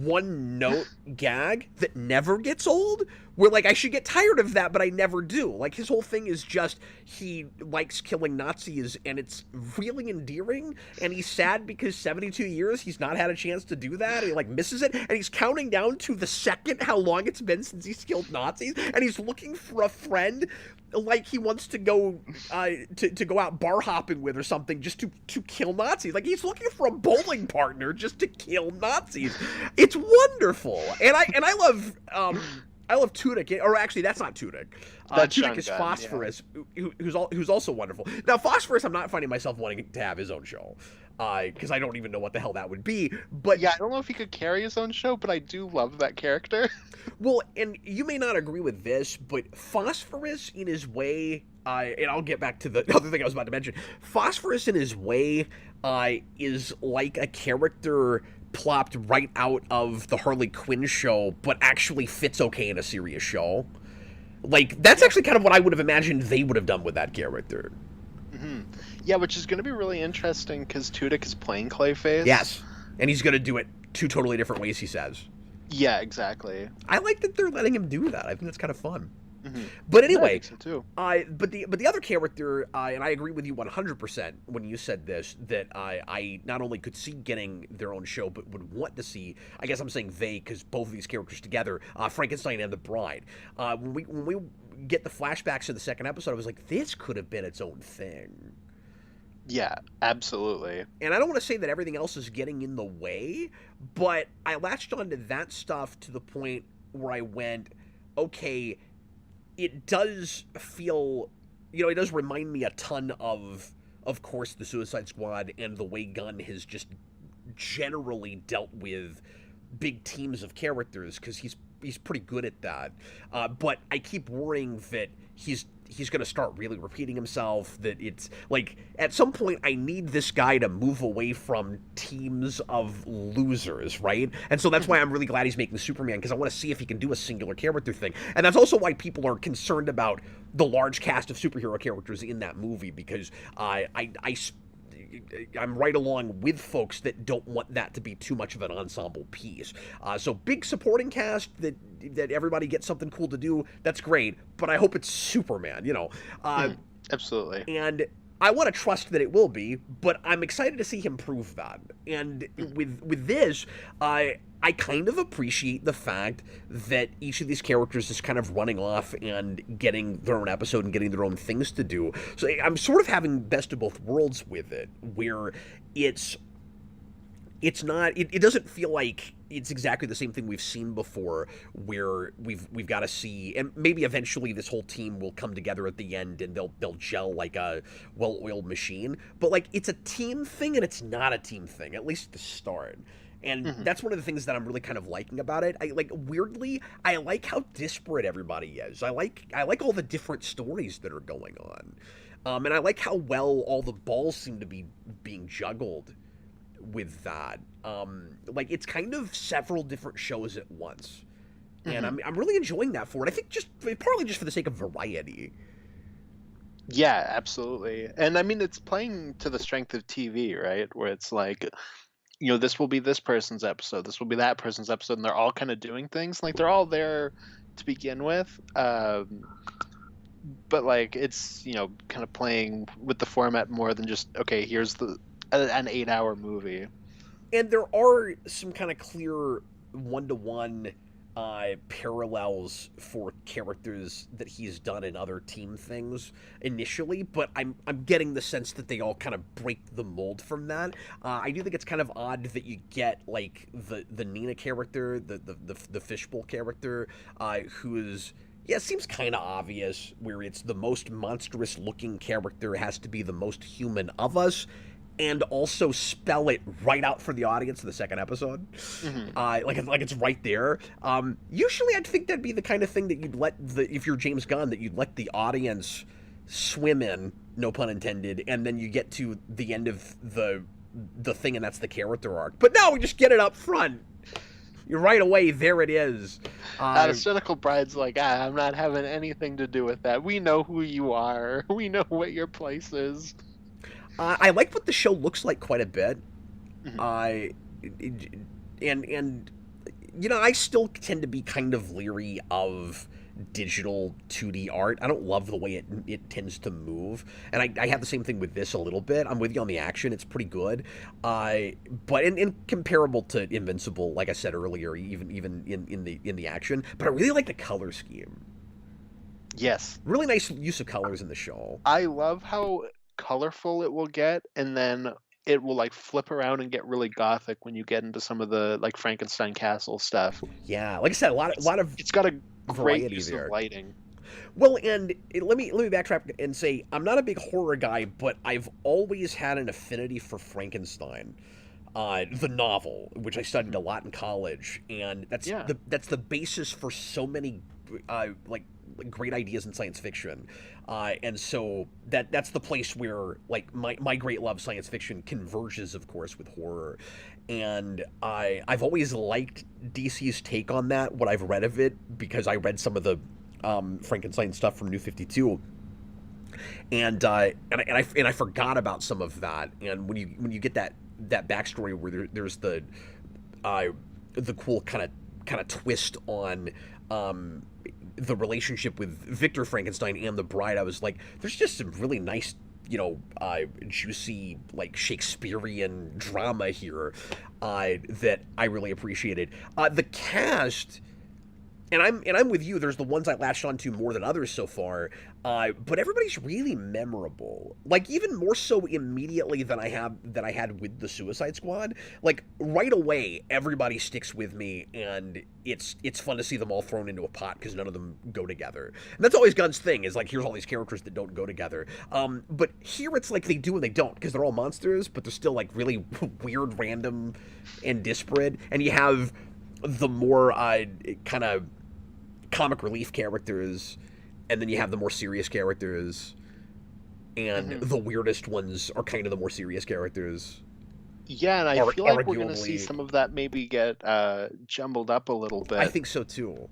one note gag that never gets old, where like I should get tired of that, but I never do. Like, his whole thing is just he likes killing Nazis, and it's really endearing, and he's sad because 72 years he's not had a chance to do that, and he like misses it, and he's counting down to the second how long it's been since he's killed Nazis, and he's looking for a friend like he wants to go to go out bar hopping with or something, just to kill Nazis. Like, he's looking for a bowling partner just to kill Nazis. It's wonderful, and I love Tudyk, or actually that's not Tudyk. Tudyk is Phosphorus, yeah. who's also wonderful. Now, Phosphorus, I'm not finding myself wanting to have his own show, because I don't even know what the hell that would be. But yeah, I don't know if he could carry his own show, but I do love that character. Well, and you may not agree with this, but Phosphorus, in his way, and I'll get back to the other thing I was about to mention. Phosphorus, in his way, is like a character plopped right out of the Harley Quinn show, but actually fits okay in a serious show. Like, that's actually kind of what I would have imagined they would have done with that character. Mm-hmm. Yeah, which is going to be really interesting, because Tudyk is playing Clayface. Yes, and he's going to do it two totally different ways, he says. Yeah, exactly. I like that they're letting him do that. I think that's kind of fun. Mm-hmm. But anyway, yeah, I think so too. But the other character, and I agree with you 100% when you said this, that I not only could see getting their own show, but would want to see, I guess I'm saying they, because both of these characters together, Frankenstein and the Bride. When we get the flashbacks of the second episode, I was like, this could have been its own thing. Yeah, absolutely. And I don't want to say that everything else is getting in the way, but I latched onto that stuff to the point where I went, okay, it does feel, it does remind me a ton of course, the Suicide Squad and the way Gunn has just generally dealt with big teams of characters, because he's pretty good at that. But I keep worrying that he's going to start really repeating himself, that it's like, at some point I need this guy to move away from teams of losers, right? And so that's why I'm really glad he's making Superman, because I want to see if he can do a singular character thing. And that's also why people are concerned about the large cast of superhero characters in that movie, because I'm right along with folks that don't want that to be too much of an ensemble piece. So big supporting cast that everybody gets something cool to do. That's great, but I hope it's Superman. Absolutely. And I want to trust that it will be, but I'm excited to see him prove that. And with this, I kind of appreciate the fact that each of these characters is kind of running off and getting their own episode and getting their own things to do. So I'm sort of having best of both worlds with it, where it's it's not. It doesn't feel like it's exactly the same thing we've seen before, where we've got to see, and maybe eventually this whole team will come together at the end and they'll gel like a well-oiled machine. But like it's a team thing and it's not a team thing, at least at the start. And that's one of the things that I'm really kind of liking about it. I like weirdly, I like how disparate everybody is. I like all the different stories that are going on, and I like how well all the balls seem to be being juggled with that. Like it's kind of several different shows at once, and I'm really enjoying that for it. I think just partly just for the sake of variety. Yeah, absolutely. And I mean, it's playing to the strength of TV, right? Where it's like, this will be this person's episode, this will be that person's episode, and they're all kind of doing things. Like they're all there to begin with. But like it's, kind of playing with the format more than just, okay, here's an 8-hour movie. And there are some kind of clear one-to-one parallels for characters that he's done in other team things initially, but I'm getting the sense that they all kind of break the mold from that. I do think it's kind of odd that you get like the Nina character, the fishbowl character, who's it seems kind of obvious where it's the most monstrous looking character has to be the most human of us, and also spell it right out for the audience in the second episode. Like it's right there. Usually I'd think that'd be the kind of thing that you'd let if you're James Gunn, that you'd let the audience swim in, no pun intended, and then you get to the end of the thing and that's the character arc. But no, we just get it up front. You're right away, there it is. The Cynical Bride's like, I'm not having anything to do with that. We know who you are. We know what your place is. I like what the show looks like quite a bit. I still tend to be kind of leery of digital 2D art. I don't love the way it tends to move, and I have the same thing with this a little bit. I'm with you on the action; it's pretty good, but in comparable to Invincible, like I said earlier, even in the action. But I really like the color scheme. Yes, really nice use of colors in the show. I love how colorful it will get, and then it will like flip around and get really gothic when you get into some of the like Frankenstein Castle stuff. Yeah, like I said, a lot of it's got a great variety use there. of lighting. Well, and let me backtrack and say I'm not a big horror guy, but I've always had an affinity for Frankenstein, the novel, which I studied a lot in college, and that's the basis for so many like great ideas in science fiction, and so that's the place where like my great love science fiction converges, of course, with horror, and I've always liked DC's take on that. What I've read of it, because I read some of the Frankenstein stuff from New 52. And I forgot about some of that, and when you get that backstory where there's the cool kind of twist on the relationship with Victor Frankenstein and the bride, I was like, there's just some really nice, juicy, like Shakespearean drama here that I really appreciated. The cast. And I'm with you. There's the ones I latched onto more than others so far, but everybody's really memorable. Like even more so immediately than I had with the Suicide Squad. Like right away, everybody sticks with me, and it's fun to see them all thrown into a pot because none of them go together. And that's always Gunn's thing, is like here's all these characters that don't go together. But here it's like they do and they don't, because they're all monsters, but they're still like really weird, random, and disparate. And you have the more kind of comic relief characters, and then you have the more serious characters, and the weirdest ones are kind of the more serious characters. Yeah, and I feel like we're going to see some of that maybe get jumbled up a little bit. I think so too.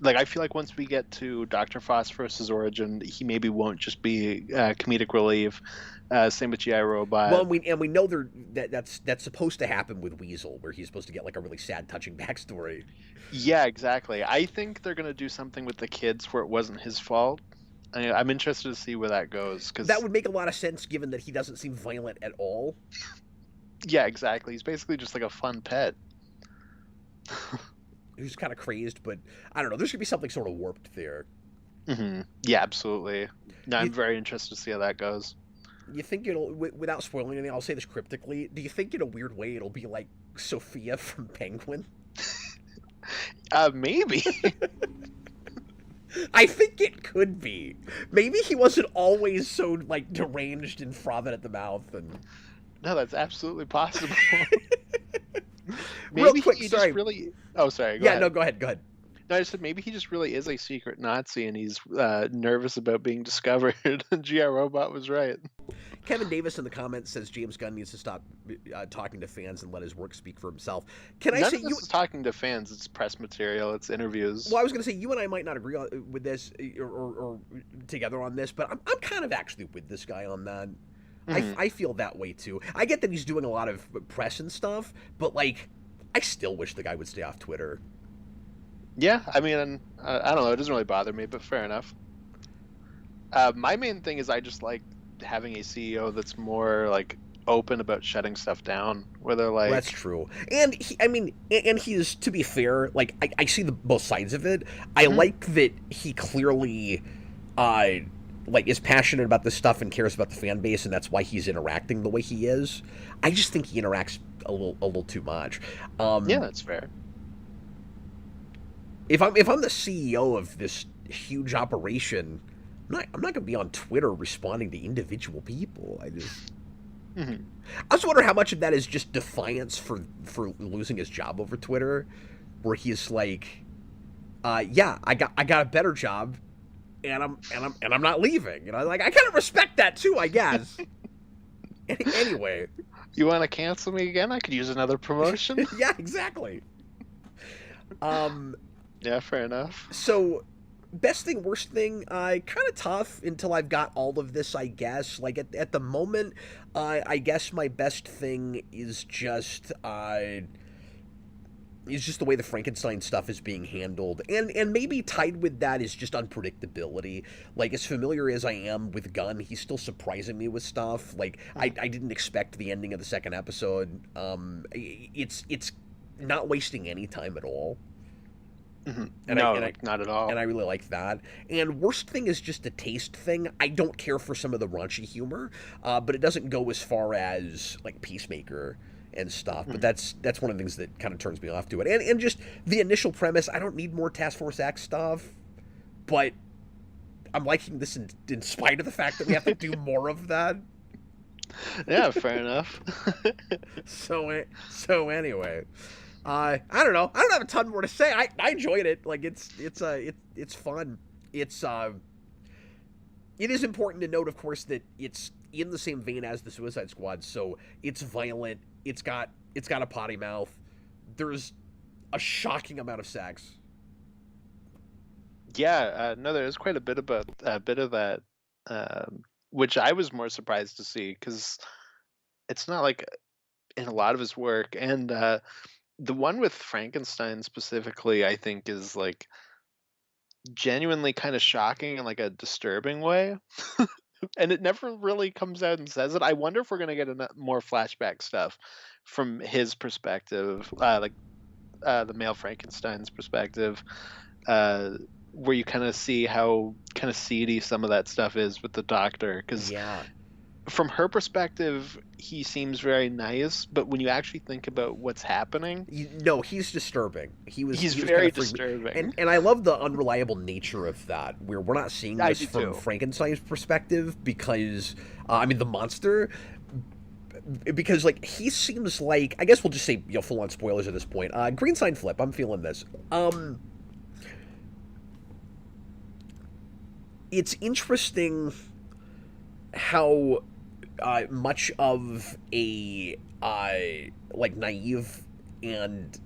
Like I feel like once we get to Dr. Phosphorus's origin, he maybe won't just be comedic relief. Same with G.I. Robot. Well, we know that's supposed to happen with Weasel, where he's supposed to get like a really sad, touching backstory. Yeah, exactly. I think they're gonna do something with the kids where it wasn't his fault. I'm interested to see where that goes, because that would make a lot of sense given that he doesn't seem violent at all. Yeah, exactly. He's basically just like a fun pet. Who's kind of crazed, but I don't know. There's gonna be something sort of warped there. Yeah, absolutely. No, I'm very interested to see how that goes. You think it'll, without spoiling anything, I'll say this cryptically. Do you think in a weird way it'll be like Sophia from Penguin? Maybe. I think it could be. Maybe he wasn't always so like deranged and frothing at the mouth. And No, that's absolutely possible. real Maybe quick, he sorry. just really. Oh, sorry. Go Yeah, ahead. no, go ahead. Go ahead. No, I just said maybe he just really is a secret Nazi and he's nervous about being discovered. GR Robot was right. Kevin Davis in the comments says James Gunn needs to stop talking to fans and let his work speak for himself. Can I None say of this is talking to fans? It's press material. It's interviews. Well, I was going to say you and I might not agree with this or together on this, but I'm kind of actually with this guy on that. I feel that way too. I get that he's doing a lot of press and stuff, but like, I still wish the guy would stay off Twitter. Yeah, I mean, I don't know. It doesn't really bother me, but fair enough. My main thing is I just like having a CEO that's more like open about shutting stuff down. Where they're like, that's true, and he's, to be fair, like I see both sides of it. I like that he clearly, like is passionate about this stuff and cares about the fan base, and that's why he's interacting the way he is. I just think he interacts a little too much. Yeah, that's fair. If I'm the CEO of this huge operation, I'm not going to be on Twitter responding to individual people. I just wonder how much of that is just defiance for losing his job over Twitter, where he's like, yeah, I got a better job, and I'm not leaving. You know, like I kind of respect that too, I guess. Anyway, you want to cancel me again? I could use another promotion. Yeah, exactly. Yeah, fair enough. So, best thing, worst thing, kind of tough until I've got all of this, I guess. Like, at the moment, I guess my best thing is just the way the Frankenstein stuff is being handled. And maybe tied with that is just unpredictability. Like, as familiar as I am with Gunn, he's still surprising me with stuff. Like, I didn't expect the ending of the second episode. It's not wasting any time at all. And not at all. And I really like that. And worst thing is just a taste thing. I don't care for some of the raunchy humor, but it doesn't go as far as like Peacemaker and stuff. But that's one of the things that kind of turns me off to it. And just the initial premise. I don't need more Task Force X stuff, but I'm liking this in spite of the fact that we have to do more of that. Yeah, fair enough. So anyway. I don't know. I don't have a ton more to say. I enjoyed it. Like it's fun. It is important to note, of course, that it's in the same vein as the Suicide Squad. So it's violent. It's got a potty mouth. There's a shocking amount of sex. Yeah, no, there is quite a bit of that, which I was more surprised to see because it's not like in a lot of his work. And the one with Frankenstein specifically, I think, is like genuinely kind of shocking in like a disturbing way. And it never really comes out and says it. I wonder if we're going to get more flashback stuff from his perspective, like the male Frankenstein's perspective, where you kind of see how kind of seedy some of that stuff is with the doctor. Because from her perspective, he seems very nice, but when you actually think about what's happening, he's disturbing. He's very disturbing, and I love the unreliable nature of that, where we're not seeing this from Frankenstein's perspective because the monster, because like he seems like, I guess we'll just say full on spoilers at this point. Green sign flip. I'm feeling this. It's interesting how much of a like naive and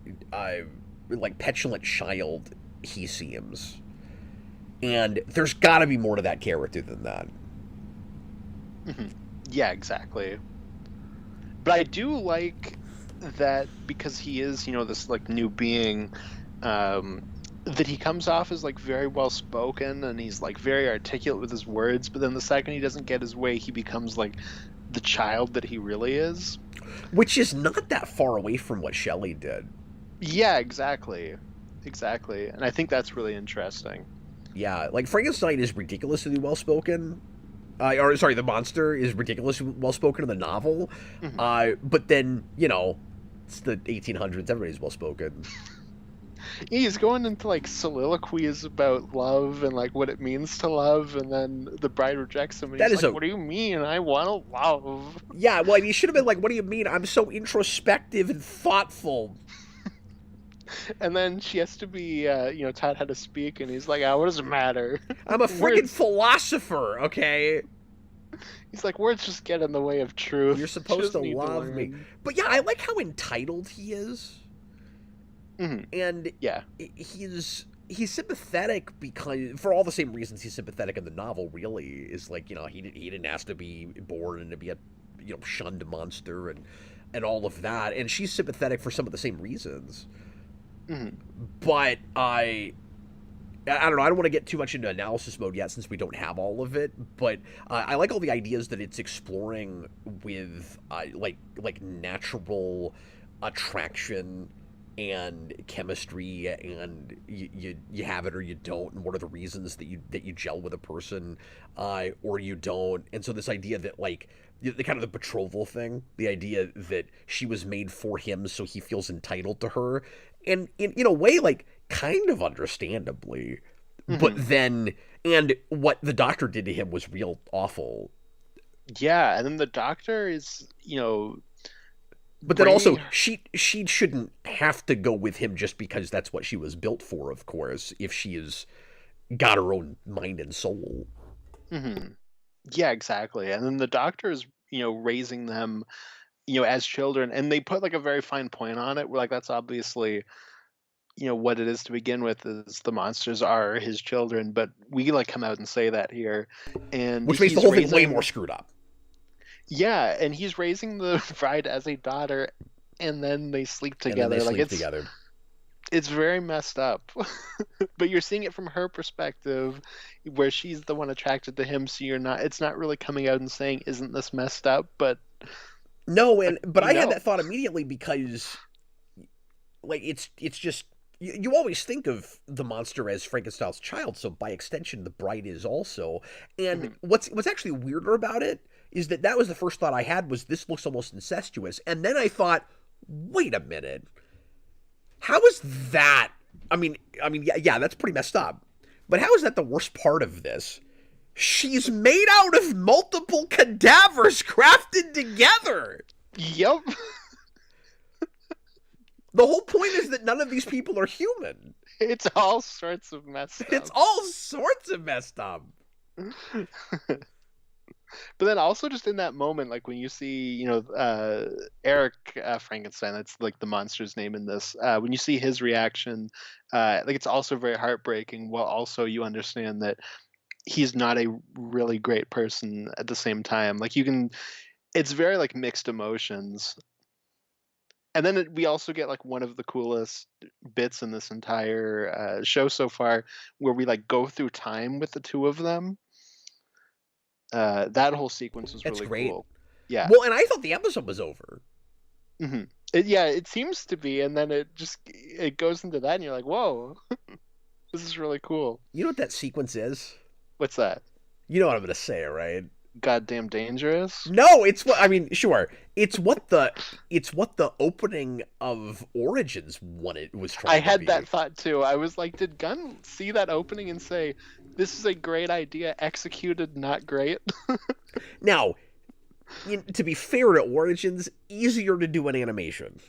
like petulant child he seems, and there's got to be more to that character than that. Yeah, exactly. But I do like that because he is this like new being, that he comes off as like very well spoken and he's like very articulate with his words, but then the second he doesn't get his way, he becomes like the child that he really is, which is not that far away from what Shelley did. Yeah, exactly, and I think that's really interesting. Yeah, like Frankenstein is ridiculously well spoken, or sorry, the monster is ridiculously well spoken in the novel. But then, it's the 1800s. Everybody's well spoken. He's going into like soliloquies about love and like what it means to love, and then the bride rejects him, and he's like, "What do you mean? I want to love." Yeah, well, he should have been like, "What do you mean? I'm so introspective and thoughtful." And then she has to be, taught how to speak, and he's like, "What does it matter? I'm a freaking philosopher, okay?" He's like, "Words just get in the way of truth. You're supposed to love me." But yeah, I like how entitled he is. And yeah, he's sympathetic because, for all the same reasons he's sympathetic in the novel, really, is like, he didn't ask to be born and to be a, shunned monster and all of that. And she's sympathetic for some of the same reasons. But I don't know. I don't want to get too much into analysis mode yet since we don't have all of it. But I like all the ideas that it's exploring with like natural attraction and chemistry, and you have it or you don't, and what are the reasons that you gel with a person or you don't. And so this idea that like the kind of the betrothal thing, the idea that she was made for him so he feels entitled to her, and in a way, like, kind of understandably, but then, and what the doctor did to him was real awful. Yeah, and then the doctor is, but then also, she shouldn't have to go with him just because that's what she was built for, of course, if she has got her own mind and soul. Yeah, exactly. And then the doctor is, raising them, as children, and they put like a very fine point on it. Where like that's obviously, what it is to begin with is the monsters are his children, but we like come out and say that here, and which makes the whole thing way more screwed up. Yeah, and he's raising the bride as a daughter, and then they sleep together. It's very messed up. But you're seeing it from her perspective, where she's the one attracted to him. So it's not really coming out and saying, "Isn't this messed up?" But no, but I had that thought immediately because, like, it's just you always think of the monster as Frankenstein's child, so by extension, the bride is also. And what's actually weirder about it is that was the first thought I had, was this looks almost incestuous. And then I thought, wait a minute. How is that? I mean, yeah, that's pretty messed up. But how is that the worst part of this? She's made out of multiple cadavers crafted together. Yep. The whole point is that none of these people are human. It's all sorts of messed up. It's all sorts of messed up. But then also just in that moment, like when you see, Eric Frankenstein, that's like the monster's name in this, when you see his reaction, like it's also very heartbreaking, while also you understand that he's not a really great person at the same time. Like it's very like mixed emotions. And then we also get like one of the coolest bits in this entire show so far, where we like go through time with the two of them. That whole sequence was really great. Cool. Yeah. Well, and I thought the episode was over. It seems to be, and then it goes into that, and you're like, whoa, this is really cool. You know what that sequence is? What's that? You know what I'm going to say, right? Goddamn dangerous? No, it's what I mean. Sure, it's what the opening of Origins was trying. I had that thought too. I was like, did Gunn see that opening and say, "This is a great idea, executed not great"? Now, to be fair to Origins, easier to do an animation.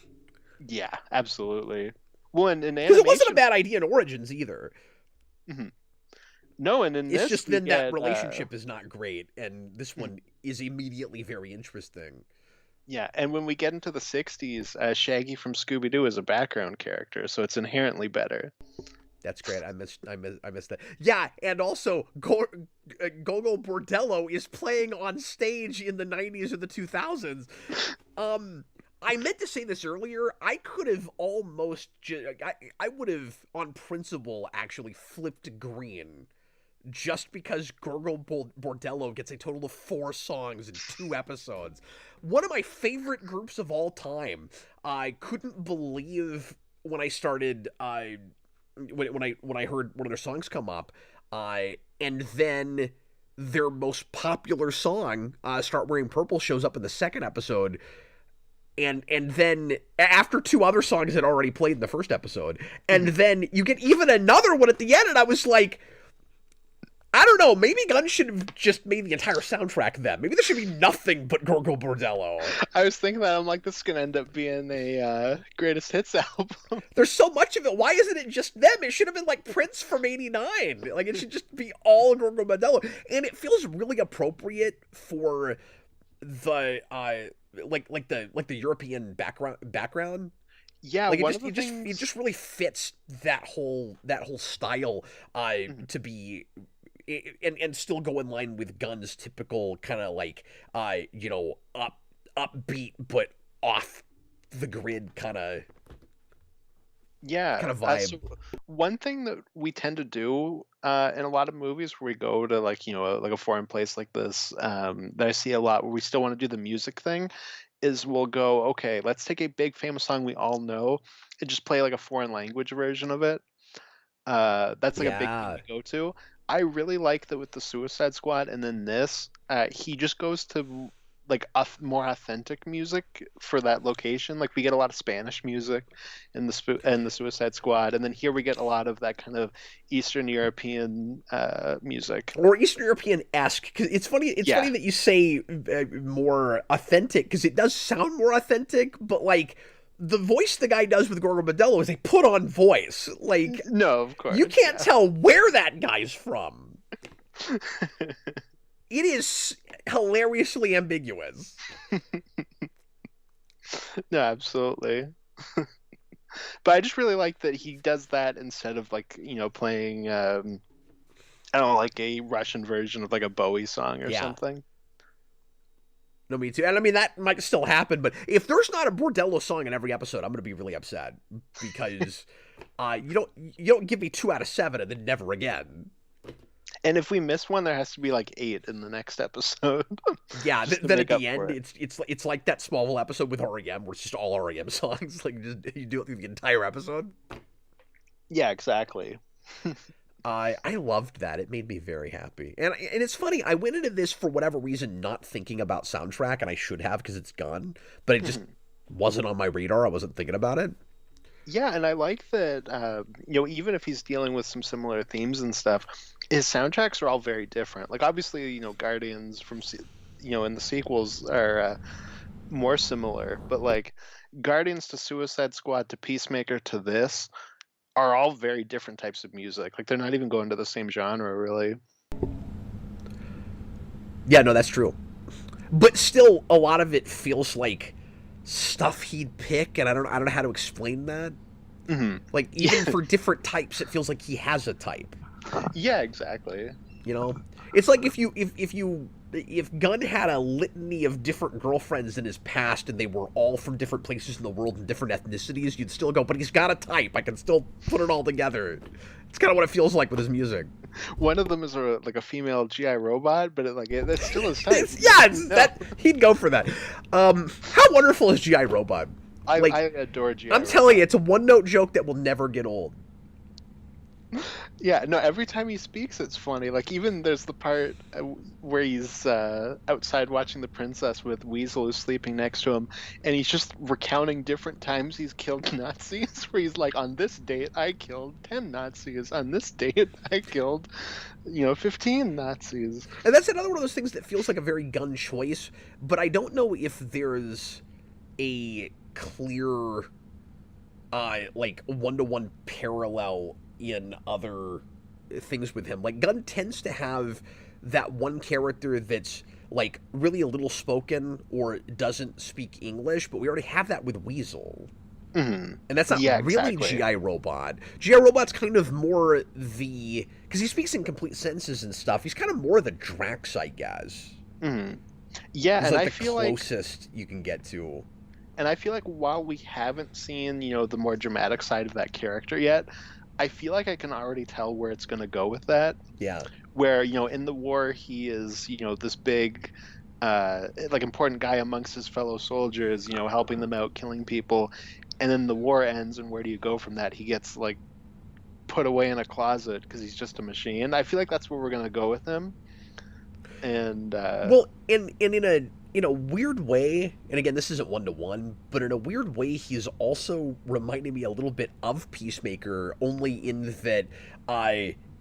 Yeah, absolutely. Well, and in animation, it wasn't a bad idea in Origins either. No, and in it's this, just then that relationship is not great, and this one is immediately very interesting. Yeah, and when we get into the 60s, Shaggy from Scooby-Doo is a background character, so it's inherently better. That's great. I missed that. Yeah, and also Gogo Bordello is playing on stage in the 90s or the 2000s. I meant to say this earlier. I could have almost I would have on principle actually flipped green just because Gurgle Bordello gets a total of 4 songs in 2 episodes. One of my favorite groups of all time. I couldn't believe when I started when I heard one of their songs come up, and then their most popular song, Start Wearing Purple, shows up in the second episode. And then after two other songs had already played in the first episode, and then you get even another one at the end, and I was like, I don't know, maybe Gunn should have just made the entire soundtrack then. Maybe there should be nothing but Gorgo Bordello. I was thinking that, I'm like, this is gonna end up being a greatest hits album. There's so much of it. Why isn't it just them? It should have been like Prince from '89. Like, it should just be all Gorgo Bordello. And it feels really appropriate for the the European background. Yeah, like one it of the just things... it just really fits that whole style to be and still go in line with Gunn's typical kind of like upbeat but off the grid kind of vibe. So one thing that we tend to do in a lot of movies where we go to like a foreign place like this, that I see a lot where we still want to do the music thing, is we'll go, okay, let's take a big famous song we all know and just play like a foreign language version of it. That's like a big thing to go to. I really like that with the Suicide Squad, and then this, he just goes to like more authentic music for that location. Like we get a lot of Spanish music in the Suicide Squad, and then here we get a lot of that kind of Eastern European music, or Eastern European-esque. Because it's funny. It's funny that you say more authentic, because it does sound more authentic, but like, the voice the guy does with Gorgo Bordello is a put-on voice. Like, no, of course, you can't tell where that guy's from. It is hilariously ambiguous. No, absolutely. But I just really like that he does that instead of like playing I don't know, like a Russian version of like a Bowie song or something. No, me too. And I mean, that might still happen, but if there's not a Bordello song in every episode, I'm going to be really upset, because you don't give me 2 out of 7 and then never again. And if we miss one, there has to be like 8 in the next episode. Yeah, then at the end, it's like that Smallville episode with REM, where it's just all REM songs. Like, you do it through the entire episode. Yeah, exactly. I loved that. It made me very happy. And it's funny, I went into this for whatever reason not thinking about soundtrack, and I should have, because it's Gunn, but it just wasn't on my radar. I wasn't thinking about it. Yeah, and I like that, even if he's dealing with some similar themes and stuff, his soundtracks are all very different. Like, obviously, Guardians from, in the sequels are more similar, but like Guardians to Suicide Squad to Peacemaker to this are all very different types of music. Like, they're not even going to the same genre, really. Yeah, no, that's true. But still, a lot of it feels like stuff he'd pick, and I don't know how to explain that. Mm-hmm. Like, even for different types, it feels like he has a type. Yeah, exactly. It's like if Gunn had a litany of different girlfriends in his past, and they were all from different places in the world and different ethnicities, you'd still go, but he's got a type. I can still put it all together. It's kind of what it feels like with his music. One of them is a female GI robot, but that's still his type. He'd go for that. How wonderful is GI Robot? I adore GI I'm telling you, it's a one-note joke that will never get old. Yeah, no, every time he speaks, it's funny. Like, even there's the part where he's outside watching the princess with Weasel, who's sleeping next to him, and he's just recounting different times he's killed Nazis, where he's like, on this date, I killed 10 Nazis. On this date, I killed, 15 Nazis. And that's another one of those things that feels like a very Gunn choice, but I don't know if there's a clear, one-to-one parallel in other things with him. Like, Gunn tends to have that one character that's like really a little spoken or doesn't speak English, but we already have that with Weasel. Mm-hmm. And that's not really exactly. GI Robot. GI Robot's kind of more because he speaks in complete sentences and stuff. He's kind of more the Drax, I guess. Mm-hmm. Yeah, he's and like I feel the closest you can get to. And I feel like while we haven't seen, the more dramatic side of that character yet, I feel like I can already tell where it's going to go with that. Yeah. Where, in the war, he is, this big, important guy amongst his fellow soldiers, helping them out, killing people. And then the war ends, and where do you go from that? He gets, put away in a closet because he's just a machine. I feel like that's where we're going to go with him. And well, in a weird way, and again, this isn't 1-to-1, but in a weird way, he's also reminding me a little bit of Peacemaker, only in that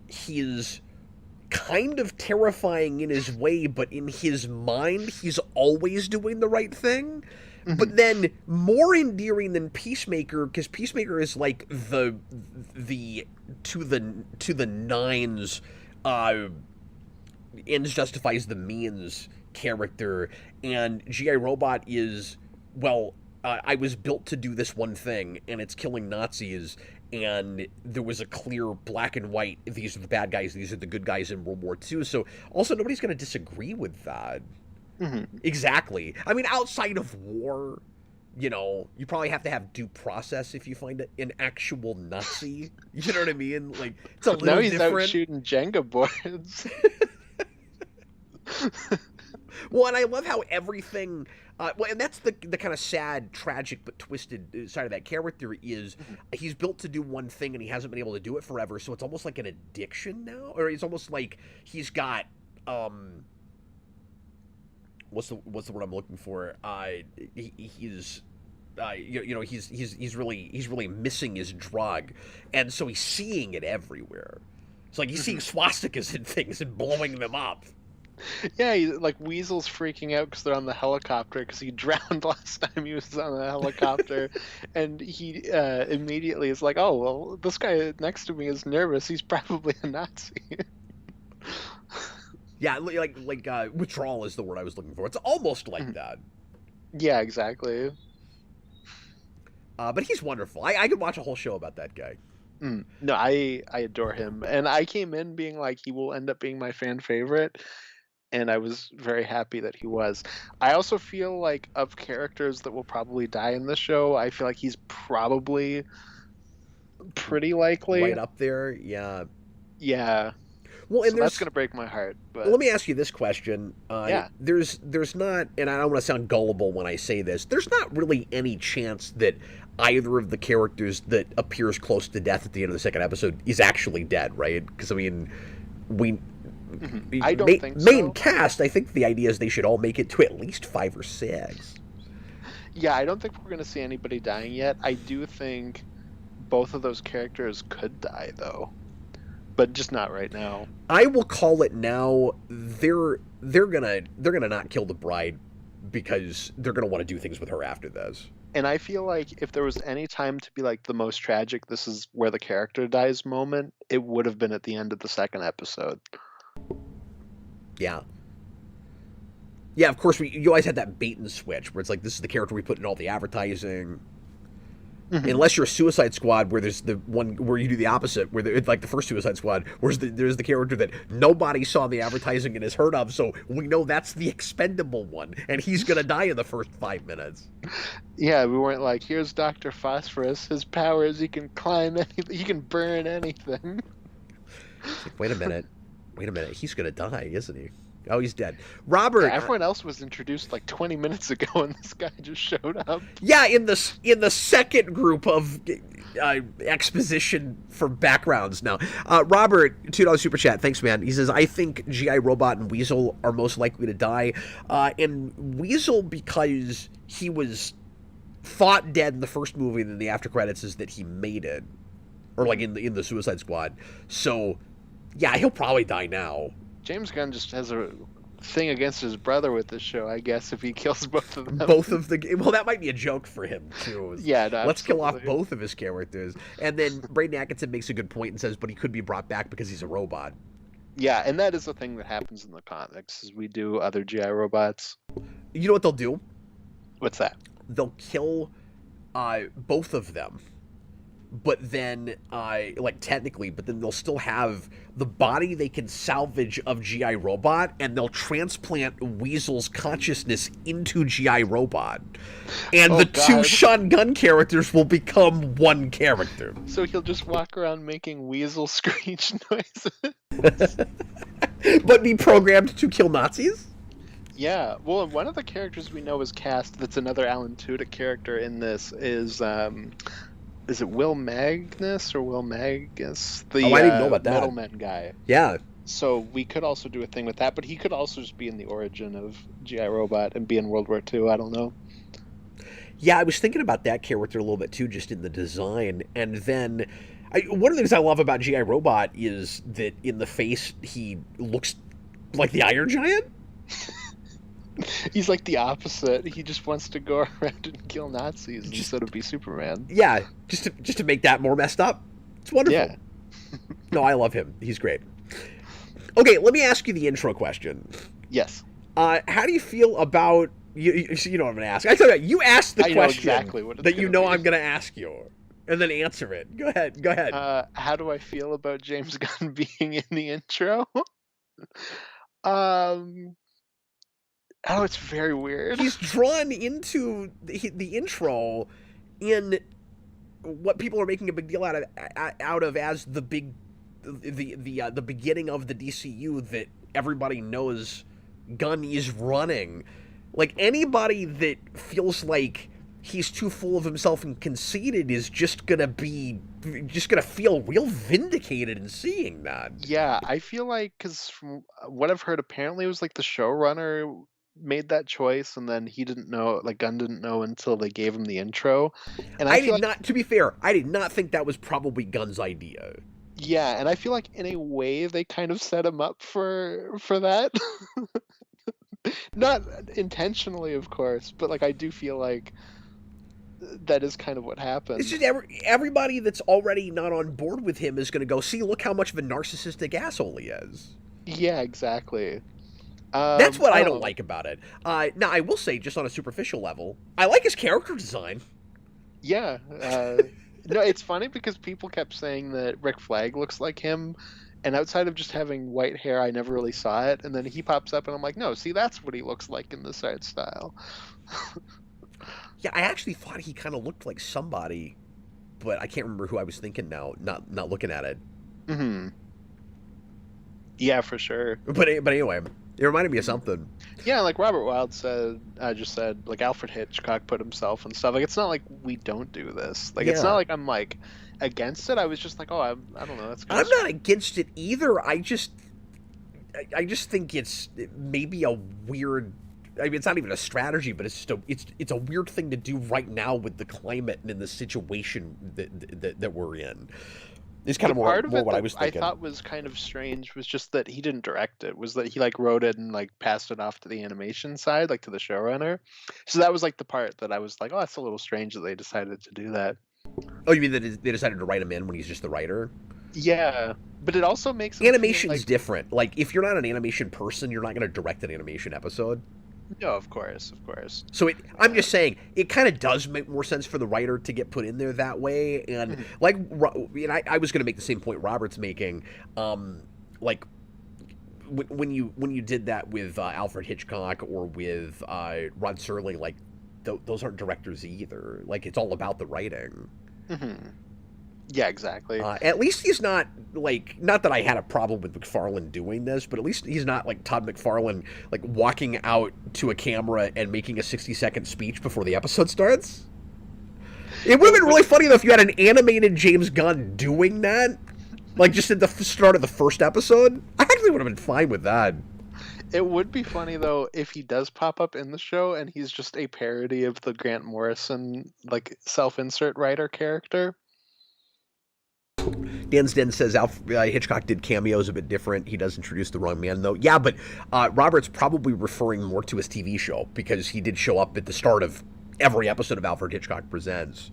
he's kind of terrifying in his way, but in his mind, he's always doing the right thing. But then more endearing than Peacemaker, because Peacemaker is like the to the nines, ends justifies the means character, and G.I. Robot is, well, I was built to do this one thing, and it's killing Nazis, and there was a clear black and white, these are the bad guys, these are the good guys in World War II, so also nobody's going to disagree with that. Exactly. I mean, outside of war, you probably have to have due process if you find an actual Nazi. You know what I mean? Like, it's a little now he's different. out shooting Jenga boards. Well, and I love how everything... well, and that's the kind of sad, tragic, but twisted side of that character is he's built to do one thing and he hasn't been able to do it forever, so it's almost like an addiction now. Or it's almost like he's got... What's the word I'm looking for? He's really missing his drug, and so he's seeing it everywhere. It's like he's seeing swastikas and things and blowing them up. Yeah, like Weasel's freaking out because they're on the helicopter because he drowned last time he was on the helicopter, and he immediately is like, "Oh well, this guy next to me is nervous. He's probably a Nazi." Yeah, like withdrawal is the word I was looking for. It's almost like that. Yeah, exactly. But he's wonderful. I could watch a whole show about that guy. No, I adore him, and I came in being like, he will end up being my fan favorite, and I was very happy that he was. I also feel like of characters that will probably die in this show, I feel like he's probably pretty likely right up there. Yeah. Yeah. Well, and so that's gonna break my heart. But well, let me ask you this question. Yeah. There's not, and I don't want to sound gullible when I say this. There's not really any chance that either of the characters that appears close to death at the end of the second episode is actually dead, right? Because I mean, I don't think so. Main cast. I think the idea is they should all make it to at least 5 or 6. Yeah, I don't think we're gonna see anybody dying yet. I do think both of those characters could die though. But just not right now. I will call it now. They're gonna not kill the bride because they're gonna want to do things with her after this. And I feel like if there was any time to be like the most tragic, this is where the character dies moment, it would have been at the end of the second episode. Yeah. Yeah, of course you always had that bait and switch where it's like this is the character we put in all the advertising. Unless you're a Suicide Squad, where there's the one where you do the opposite, where it's like the first Suicide Squad, where there's the character that nobody saw the advertising and has heard of, so we know that's the expendable one, and he's gonna die in the first 5 minutes. Yeah, we weren't like, here's Dr. Phosphorus, his power is he can climb anything, he can burn anything. Like, wait a minute, he's gonna die, isn't he? Oh, he's dead. Robert. Yeah, everyone else was introduced like 20 minutes ago, and this guy just showed up. Yeah, in the second group of exposition for backgrounds now. Robert, $2 super chat. Thanks, man. He says, I think G.I. Robot and Weasel are most likely to die. And Weasel because he was thought dead in the first movie, and then the after credits is that he made it, or like in the Suicide Squad. So, yeah, he'll probably die now. James Gunn just has a thing against his brother with this show, I guess, if he kills both of them. Well, that might be a joke for him, too. Yeah, no, let's kill off both of his characters. And then Braden Atkinson makes a good point and says, but he could be brought back because he's a robot. Yeah, and that is the thing that happens in the comics, is we do other G.I. robots. You know what they'll do? What's that? They'll kill both of them. But then, technically, but then they'll still have the body they can salvage of G.I. Robot, and they'll transplant Weasel's consciousness into G.I. Robot. And two Sean Gunn characters will become one character. So he'll just walk around making Weasel screech noises? But be programmed to kill Nazis? Yeah, well, one of the characters we know is cast that's another Alan Tudyk character in this is it Will Magnus or Will Magus? I didn't know about that. Middleman guy. Yeah. So we could also do a thing with that, but he could also just be in the origin of G.I. Robot and be in World War II. I don't know. Yeah, I was thinking about that character a little bit too, just in the design. And then, one of the things I love about G.I. Robot is that in the face, he looks like the Iron Giant. He's like the opposite. He just wants to go around and kill Nazis instead of be Superman. Yeah, just to make that more messed up. It's wonderful. Yeah. No, I love him. He's great. Okay, let me ask you the intro question. Yes. How do you feel about you know what I'm going to ask? I tell you, you asked the question exactly what that you know I'm going to ask you, and then answer it. Go ahead. How do I feel about James Gunn being in the intro? Oh, it's very weird. He's drawn into the intro in what people are making a big deal out of as the beginning of the DCU that everybody knows Gunn is running. Like, anybody that feels like he's too full of himself and conceited is just gonna feel real vindicated in seeing that. Yeah, I feel like, because from what I've heard, apparently it was like the showrunner made that choice, and then he didn't know, like Gunn didn't know until they gave him the intro. And I feel to be fair, I did not think that was probably Gunn's idea. Yeah, and I feel like in a way they kind of set him up for that. Not intentionally, of course, but like I do feel like that is kind of what happened. It's just everybody that's already not on board with him is going to go, see, look how much of a narcissistic asshole he is. Yeah, exactly. That's what I don't like about it. Now, I will say, just on a superficial level, I like his character design. Yeah. No, it's funny because people kept saying that Rick Flag looks like him, and outside of just having white hair, I never really saw it. And then he pops up, and I'm like, no, see, that's what he looks like in this art style. Yeah, I actually thought he kind of looked like somebody, but I can't remember who I was thinking now, not looking at it. Mm-hmm. Yeah, for sure. But anyway, it reminded me of something. Yeah, like Robert Wilde said, like Alfred Hitchcock put himself and stuff. Like, it's not like we don't do this. Like, It's not like I'm like against it. I was just like, oh, I don't know. I'm not against it either. I just think it's maybe a weird. I mean, it's not even a strategy, but it's just it's a weird thing to do right now with the climate and in the situation that we're in. It's kind of more what I was thinking. I thought was kind of strange was just that he didn't direct it. Was that he like wrote it and like passed it off to the animation side, like to the showrunner. So that was like the part that I was like, oh, that's a little strange that they decided to do that. Oh, you mean that they decided to write him in when he's just the writer? Yeah, but it also makes animation's different. Like, if you're not an animation person, you're not going to direct an animation episode. No, of course. So I'm just saying, it kind of does make more sense for the writer to get put in there that way. And I was going to make the same point Robert's making. Like, when you did that with Alfred Hitchcock or with Rod Serling, like those aren't directors either. Like, it's all about the writing. Mm-hmm. Yeah, exactly. At least he's not, like, not that I had a problem with McFarlane doing this, but at least he's not like Todd McFarlane, like, walking out to a camera and making a 60-second speech before the episode starts. It would have been really funny, though, if you had an animated James Gunn doing that, like, just at the start of the first episode. I actually would have been fine with that. It would be funny, though, if he does pop up in the show and he's just a parody of the Grant Morrison, like, self-insert writer character. Dan's Den says Hitchcock did cameos a bit different. He does introduce the wrong man, though. Yeah, but Robert's probably referring more to his TV show, because he did show up at the start of every episode of Alfred Hitchcock Presents.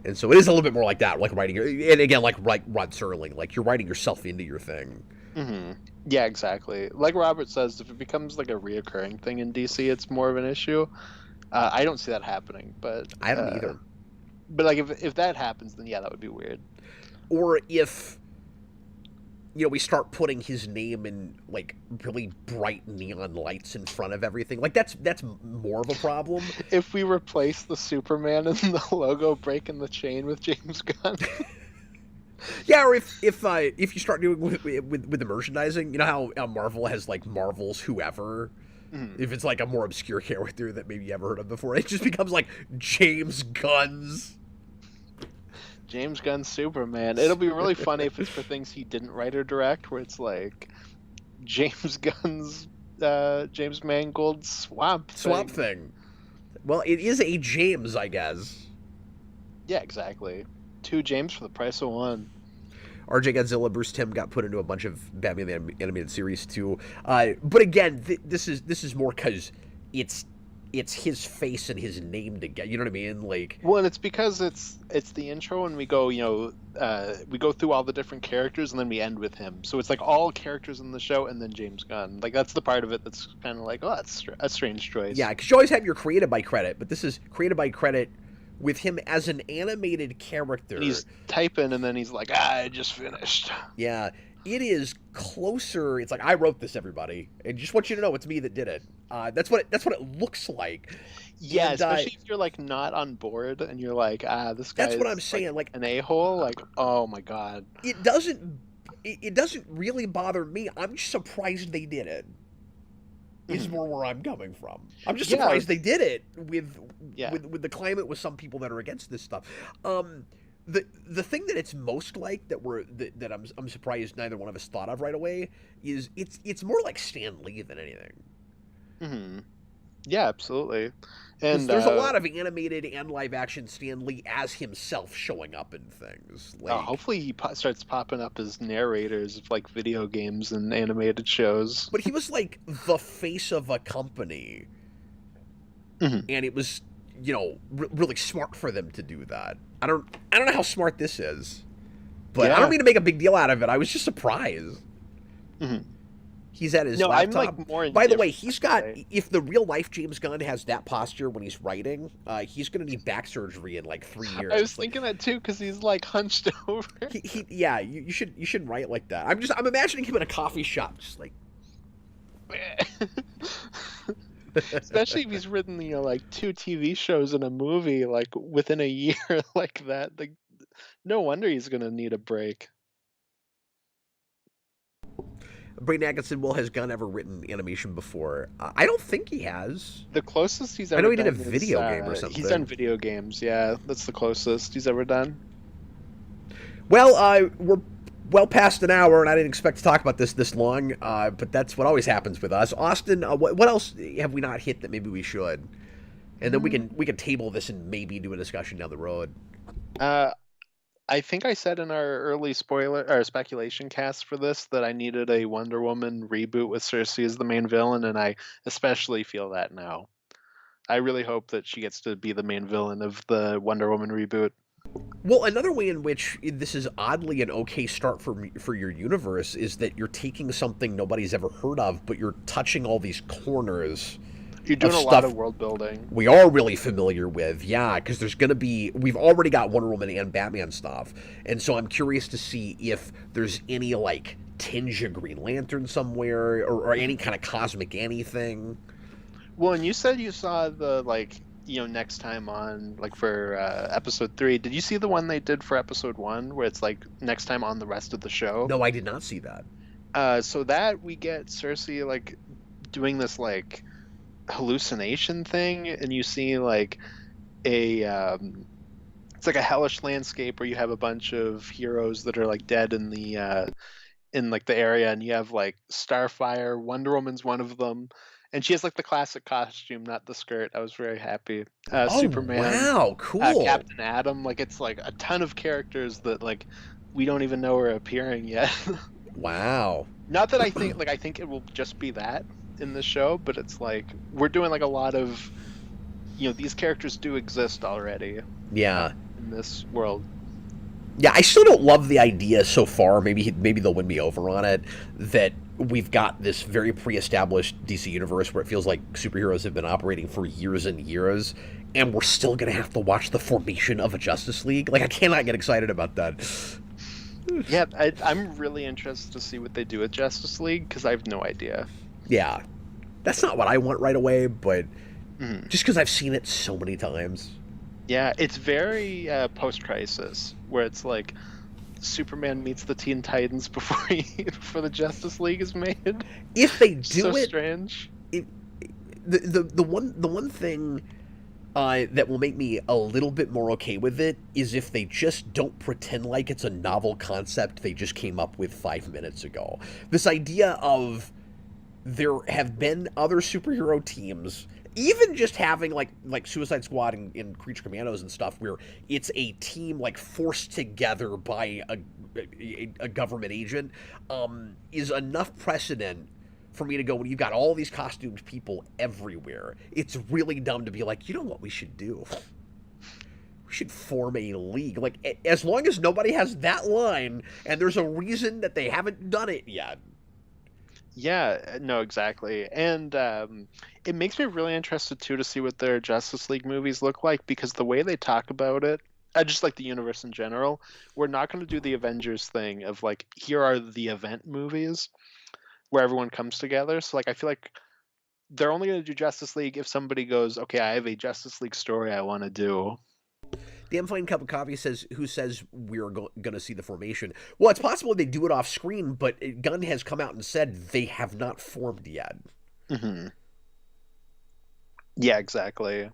And so it is a little bit more like that, like writing, and again, like Rod Serling, like you're writing yourself into your thing. Mm-hmm. Yeah, exactly. Like Robert says, if it becomes like a reoccurring thing in DC, it's more of an issue. I don't see that happening, but I don't either. But like if that happens, then yeah, that would be weird. Or if, you know, we start putting his name in like really bright neon lights in front of everything, like that's more of a problem. If we replace the Superman and the logo breaking the chain with James Gunn. Yeah, or if you start doing with the merchandising, you know how Marvel has like Marvel's whoever. Mm. If it's like a more obscure character that maybe you ever heard of before, it just becomes like James Gunn's James Gunn Superman. It'll be really funny if it's for things he didn't write or direct, where it's like James Gunn's James Mangold's Swamp Thing. Well, it is a James, I guess. Yeah, exactly. 2 James for the price of 1. RJ Godzilla, Bruce Timm got put into a bunch of Batman the Animated Series too. But again, this is more because it's his face and his name together. You know what I mean? Like, well, and it's because it's the intro, and we go, we go through all the different characters, and then we end with him. So it's like all characters in the show, and then James Gunn. Like, that's the part of it that's kind of like, oh, that's a strange choice. Yeah, because you always have your created by credit, but this is created by credit with him as an animated character. And he's typing, and then he's like, I just finished. Yeah, it is closer. It's like, I wrote this, everybody, and just want you to know it's me that did it. That's what it looks like. Yeah, and, especially if you're like not on board and you're like, this guy. That's what I'm saying. Like an a-hole. Like, oh my god. It doesn't really bother me. I'm just surprised they did it. Is more where I'm coming from. I'm just surprised they did it with the climate with some people that are against this stuff. The thing that it's most like that I'm surprised neither one of us thought of right away is it's more like Stan Lee than anything. Mm-hmm. Yeah, absolutely. And there's a lot of animated and live action Stan Lee as himself showing up in things. Like, hopefully he starts popping up as narrators of like video games and animated shows. But he was like the face of a company, and it was really smart for them to do that. I don't know how smart this is, but I don't mean to make a big deal out of it. I was just surprised. Mm-hmm. He's at his laptop. I'm like more. By the way, he's got. If the real life James Gunn has that posture when he's writing, he's going to need back surgery in like 3 years. I was thinking that too because he's like hunched over. Yeah, you should write like that. I'm imagining him in a coffee shop, just like. Especially if he's written, like 2 TV shows and a movie like within a year like that. Like, no wonder he's going to need a break. Brayden Atkinson, has Gunn ever written animation before? I don't think he has. The closest he's ever done. I know he did a video game or something. He's done video games, yeah. That's the closest he's ever done. Well, we're well past an hour, and I didn't expect to talk about this long, but that's what always happens with us. Austin, what else have we not hit that maybe we should? And then we can table this and maybe do a discussion down the road. I think I said in our early spoiler or speculation cast for this that I needed a Wonder Woman reboot with Cersei as the main villain, and I especially feel that now. I really hope that she gets to be the main villain of the Wonder Woman reboot. Well, another way in which this is oddly an okay start for your universe is that you're taking something nobody's ever heard of, but you're touching all these corners. You're doing a lot of world building. We are really familiar with, yeah, because we've already got Wonder Woman and Batman stuff, and so I'm curious to see if there's any like tinge of Green Lantern somewhere or any kind of cosmic anything. Well, and you said you saw the next time on for episode 3. Did you see the one they did for episode 1 where it's like next time on the rest of the show? No, I did not see that. So that we get Cersei like doing this like hallucination thing, and you see like it's like a hellish landscape where you have a bunch of heroes that are like dead in the area, and you have like Starfire. Wonder Woman's one of them, and she has like the classic costume, not the skirt. I was very happy. Superman, wow, cool. Captain Atom, like it's like a ton of characters that like we don't even know are appearing yet. Wow. Not that I think it will just be that in the show, but it's like we're doing like a lot of these characters do exist already in this world. Yeah, I still don't love the idea so far. Maybe they'll win me over on it, that we've got this very pre-established DC universe where it feels like superheroes have been operating for years and years, and we're still gonna have to watch the formation of a Justice League. Like, I cannot get excited about that. Yeah, I'm really interested to see what they do with Justice League, because I have no idea. Yeah, that's not what I want right away, but just because I've seen it so many times. Yeah, it's very post-Crisis, where it's like Superman meets the Teen Titans before the Justice League is made. If they do so it, strange. The one thing that will make me a little bit more okay with it is if they just don't pretend like it's a novel concept they just came up with 5 minutes ago. This idea of there have been other superhero teams, even just having like Suicide Squad and Creature Commandos and stuff, where it's a team like forced together by a government agent, is enough precedent for me to go, when you've got all these costumed people everywhere, it's really dumb to be like, you know what we should do? We should form a league. Like, as long as nobody has that line, and there's a reason that they haven't done it yet. Yeah, no, exactly. And it makes me really interested, too, to see what their Justice League movies look like, because the way they talk about it, just like the universe in general, we're not going to do the Avengers thing of, like, here are the event movies where everyone comes together. So, like, I feel like they're only going to do Justice League if somebody goes, okay, I have a Justice League story I want to do. Damn Fine Cup of Coffee says, who says we're going to see the formation? Well, it's possible they do it off screen, but Gunn has come out and said they have not formed yet. Mm-hmm. Yeah, exactly.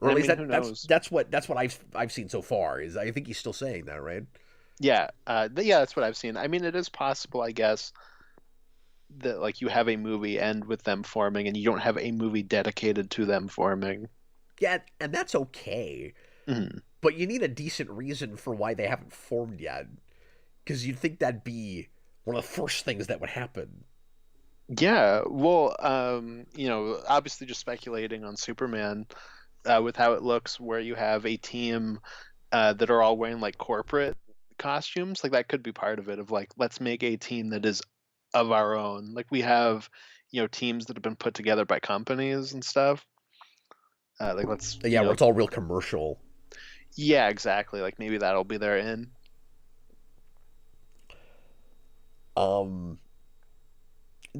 Or at least who knows? that's what I've seen so far. Is I think he's still saying that, right? Yeah, yeah, that's what I've seen. I mean, it is possible, I guess, that like you have a movie end with them forming, and you don't have a movie dedicated to them forming. Yeah, and that's okay. Mm-hmm. But you need a decent reason for why they haven't formed yet, because you'd think that'd be one of the first things that would happen. Yeah, well, obviously just speculating on Superman, with how it looks, where you have a team that are all wearing like corporate costumes, like that could be part of it. Of like, let's make a team that is of our own. Like we have, teams that have been put together by companies and stuff. Like let's where it's all real commercial. Yeah, exactly. Like maybe that'll be their in. The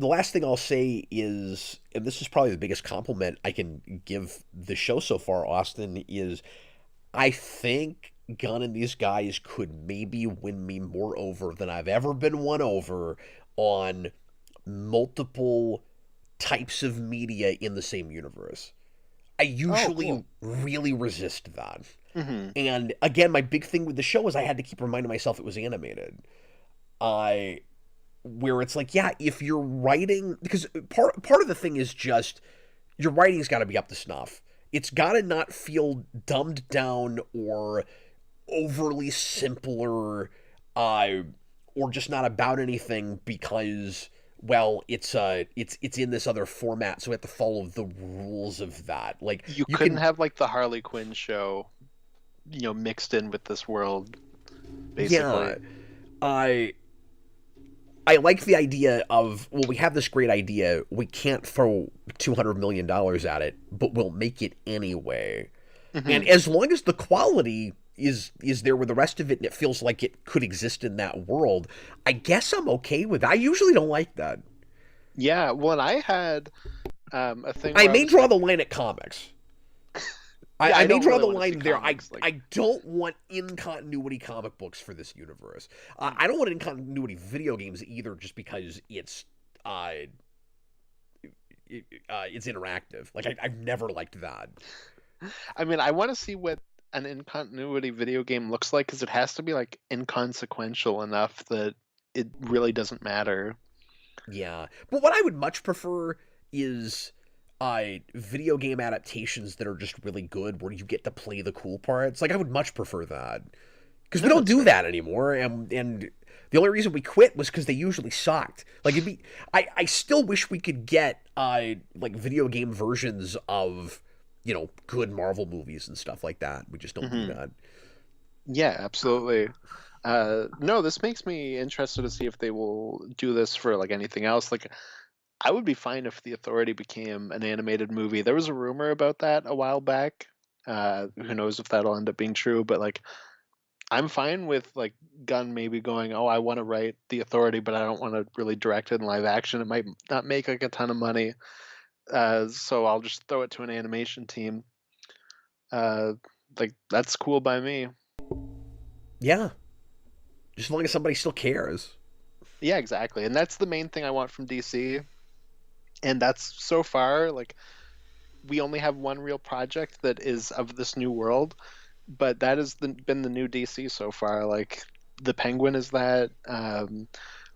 last thing I'll say is, and this is probably the biggest compliment I can give the show so far, Austin, is I think Gunn and these guys could maybe win me more over than I've ever been won over on multiple types of media in the same universe. I usually really resist that. Mm-hmm. And again, my big thing with the show is I had to keep reminding myself it was animated. Where it's like, yeah, if you're writing, because part of the thing is just your writing's got to be up to snuff. It's got to not feel dumbed down or overly simpler, or just not about anything because, well, it's in this other format, so we have to follow the rules of that. Like you couldn't have like the Harley Quinn show, mixed in with this world, basically. Yeah, I like the idea of, well, we have this great idea, we can't throw $200 million at it, but we'll make it anyway. Mm-hmm. And as long as the quality is there with the rest of it and it feels like it could exist in that world, I guess I'm okay with it. I usually don't like that. Yeah, well, I had a thing I may draw the line at comics. Yeah, I may draw the line there. Comics, I don't want in-continuity comic books for this universe. I don't want in-continuity video games either, just because it's interactive. Like I've never liked that. I mean, I want to see what an in-continuity video game looks like, because it has to be like inconsequential enough that it really doesn't matter. Yeah, but what I would much prefer is video game adaptations that are just really good, where you get to play the cool parts. Like I would much prefer that, because we don't do that anymore, and the only reason we quit was because they usually sucked. Like I still wish we could get like video game versions of good Marvel movies and stuff like that. We just don't do that. Yeah, absolutely. No, this makes me interested to see if they will do this for like anything else. Like I would be fine if The Authority became an animated movie. There was a rumor about that a while back. Who knows if that'll end up being true, but like I'm fine with like Gunn maybe going, oh, I want to write The Authority, but I don't want to really direct it in live action. It might not make like a ton of money. So I'll just throw it to an animation team. Like that's cool by me. Yeah. Just as long as somebody still cares. Yeah, exactly. And that's the main thing I want from DC. And that's so far, like, we only have one real project that is of this new world, but that has been the new DC so far. Like the Penguin is that.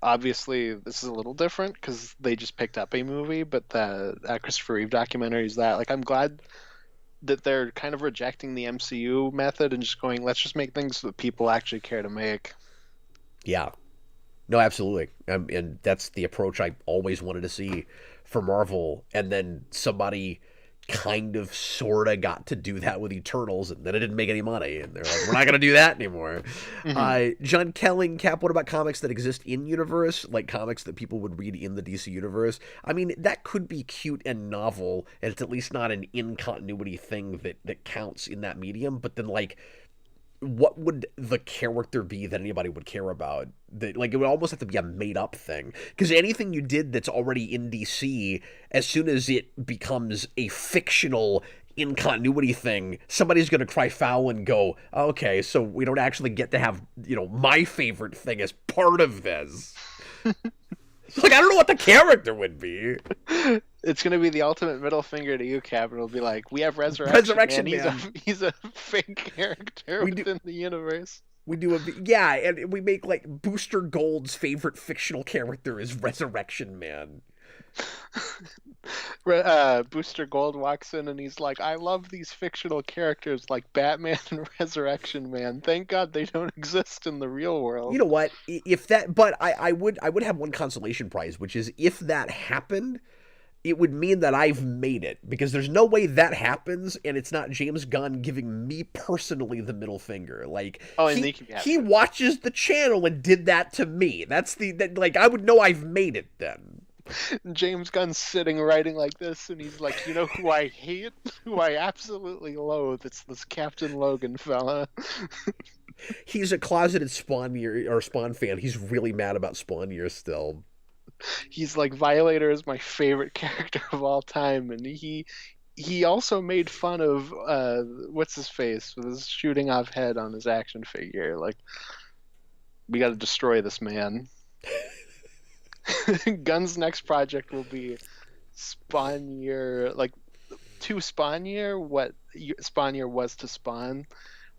Obviously, this is a little different because they just picked up a movie, but the Christopher Reeve documentary is that. Like, I'm glad that they're kind of rejecting the MCU method and just going, let's just make things that people actually care to make. Yeah. No, absolutely. And that's the approach I always wanted to see for Marvel. And then somebody kind of sort of got to do that with Eternals, and then it didn't make any money. And they're like, we're not going to do that anymore. John Kelling, Cap, what about comics that exist in universe? Like comics that people would read in the DC universe? I mean, that could be cute and novel, and it's at least not an in-continuity thing that counts in that medium. But then, like, what would the character be that anybody would care about? That, like, it would almost have to be a made-up thing. Because anything you did that's already in DC, as soon as it becomes a fictional in-continuity thing, somebody's going to cry foul and go, okay, so we don't actually get to have, my favorite thing as part of this. Like, I don't know what the character would be. It's going to be the ultimate middle finger to you, Cap. It'll be like, we have Resurrection Man. He's a fake character within the universe. We do and we make, like, Booster Gold's favorite fictional character is Resurrection Man. Booster Gold walks in and he's like, I love these fictional characters like Batman and Resurrection Man. Thank God they don't exist in the real world. You know what? But I would have one consolation prize, which is if that happened, it would mean that I've made it, because there's no way that happens and it's not James Gunn giving me personally the middle finger. Like, he watches the channel and did that to me. Like, I would know I've made it then. James Gunn's sitting writing like this, and he's like, you know who I hate? Who I absolutely loathe? It's this Captain Logan fella. He's a closeted Spawn fan. He's really mad about Spawn Year still. He's like, Violator is my favorite character of all time, and he also made fun of what's his face with his shooting off head on his action figure. Like, we got to destroy this man. Gunn's next project will be Spawn Year, like to Spawn Year, what Spawn Year was to Spawn,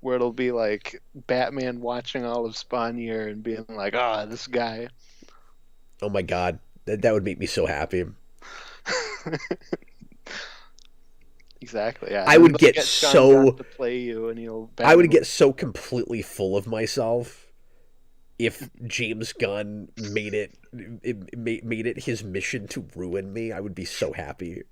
where it'll be like Batman watching all of Spawn Year and being like, this guy. Oh my God, that would make me so happy. Exactly. Yeah. I would get so to play you, and I would get so completely full of myself if James Gunn made it his mission to ruin me. I would be so happy.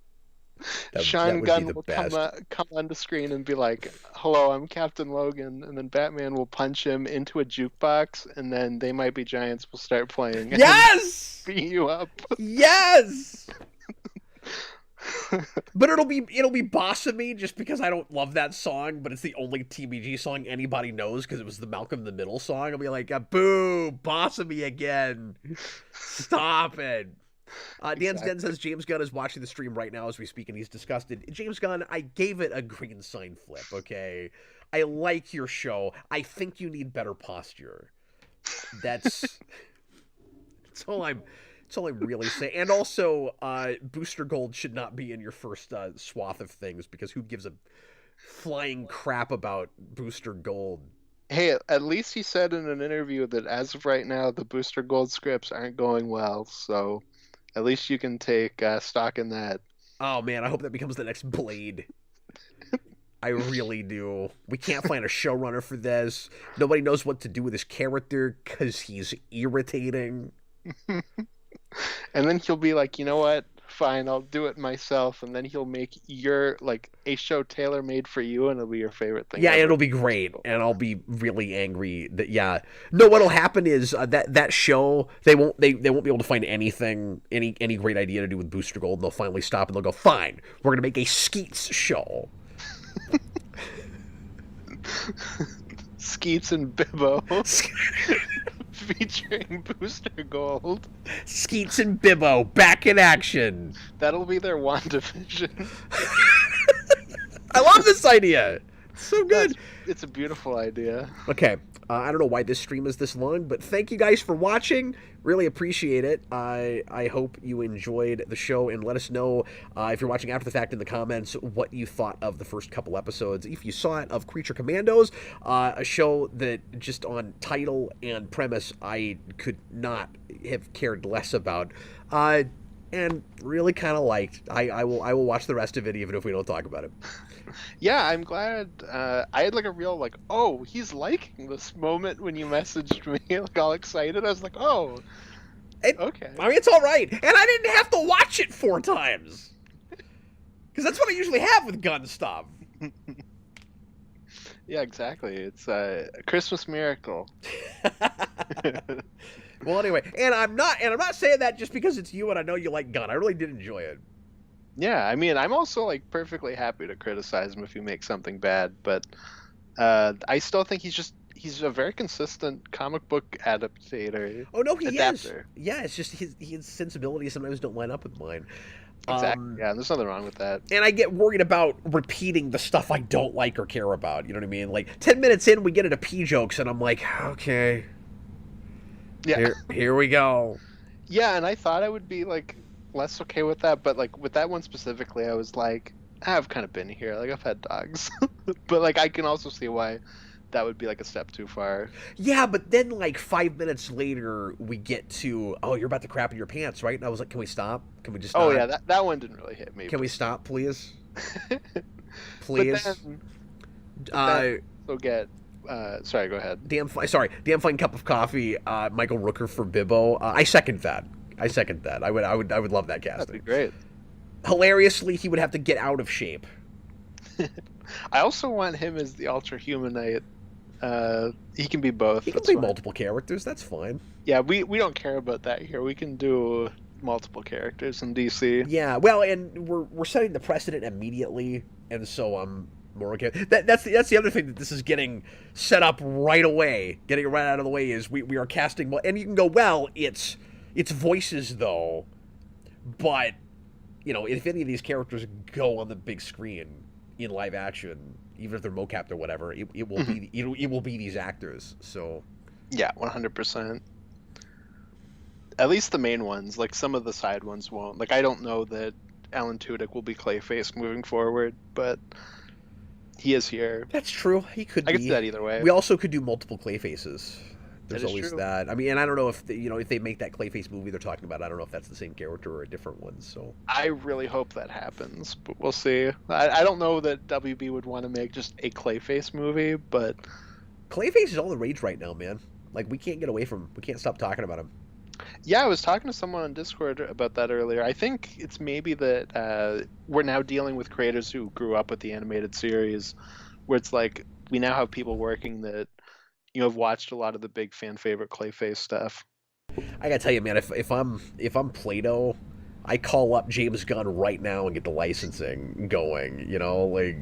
Sean Gunn will come on the screen and be like, hello, I'm Captain Logan, and then Batman will punch him into a jukebox, and then They Might Be Giants will start playing. Yes! Beat you up. Yes! But it'll be Boss of Me, just because I don't love that song, but it's the only TBG song anybody knows because it was the Malcolm in the Middle song. I'll be like, boo, Boss of Me again. Stop it. Dan Den says James Gunn is watching the stream right now as we speak, and he's disgusted. James Gunn, I gave it a green sign flip, okay? I like your show. I think you need better posture. That's all I'm really saying. And also, Booster Gold should not be in your first swath of things, because who gives a flying crap about Booster Gold? Hey, at least he said in an interview that as of right now, the Booster Gold scripts aren't going well, so at least you can take stock in that. Oh man, I hope that becomes the next Blade. I really do. We can't find a showrunner for this. Nobody knows what to do with his character because he's irritating. And then he'll be like, you know what? Fine, I'll do it myself. And then he'll make a show tailor-made for you, and it'll be your favorite thing. Yeah, it'll be great. And I'll be really angry that, yeah. No, what'll happen is that show, they won't be able to find any great idea to do with Booster Gold, and they'll finally stop and they'll go, fine, we're going to make a Skeets show. Skeets and Bibbo. Featuring Booster Gold. Skeets and Bibbo back in action. That'll be their WandaVision. I love this idea. So good. It's a beautiful idea. Okay, I don't know why this stream is this long, but thank you guys for watching. Really appreciate it. I hope you enjoyed the show, and let us know if you're watching after the fact in the comments what you thought of the first couple episodes. If you saw it, of Creature Commandos, a show that just on title and premise I could not have cared less about. And really kind of liked. I will watch the rest of it even if we don't talk about it. Yeah, I'm glad. I had like a real like, oh, he's liking this moment when you messaged me, like all excited. I was like, oh, okay. I mean, it's all right, and I didn't have to watch it 4 times because that's what I usually have with gun stuff. Yeah, exactly. It's a Christmas miracle. Well, anyway, and I'm not saying that just because it's you and I know you like Gunn. I really did enjoy it. Yeah, I mean, I'm also like perfectly happy to criticize him if he makes something bad, but I still think he's a very consistent comic book adaptator. Oh no, he adapter. is. Yeah, it's just his sensibilities sometimes don't line up with mine. Exactly. Yeah, there's nothing wrong with that. And I get worried about repeating the stuff I don't like or care about. You know what I mean? Like 10 minutes in, we get into P jokes, and I'm like, okay. Yeah. Here we go. Yeah, and I thought I would be like less okay with that, but like with that one specifically, I was like, I've kind of been here. Like I've had dogs, but like I can also see why that would be like a step too far. Yeah, but then like 5 minutes later, we get to, oh, you're about to crap in your pants, right? And I was like, can we stop? Can we just stop? Oh yeah, that one didn't really hit me. Can we stop, please? Please. But then so get. Sorry, go ahead. Damn fine cup of coffee. Michael Rooker for Bibbo. I second that. I would love that casting. That'd be great. Hilariously, he would have to get out of shape. I also want him as the Ultra Humanite. He can be both. He can play multiple characters. That's fine. Yeah, we don't care about that here. We can do multiple characters in DC. Yeah, well, and we're setting the precedent immediately, and so I'm more okay. That's the other thing that this is getting set up right away. Getting it right out of the way is we are casting, and you can go, well, it's voices though, but you know, if any of these characters go on the big screen in live action, even if they're mocapped or whatever, it will be it will be these actors. So yeah, 100%. At least the main ones. Like some of the side ones won't. Like I don't know that Alan Tudyk will be Clayface moving forward, but he is here. That's true. He could be. I could see that either way. We also could do multiple Clayfaces. There's always true. that. I mean, and I don't know if if they make that Clayface movie they're talking about, I don't know if that's the same character or a different one. So I really hope that happens, but we'll see. I don't know that WB would want to make just a Clayface movie, but Clayface is all the rage right now, man. Like we can't stop talking about him. Yeah, I was talking to someone on Discord about that earlier. I think it's maybe that we're now dealing with creators who grew up with the animated series, where it's like we now have people working that have watched a lot of the big fan favorite Clayface stuff. I gotta tell you, man, if I'm Play-Doh, I call up James Gunn right now and get the licensing going. You know, like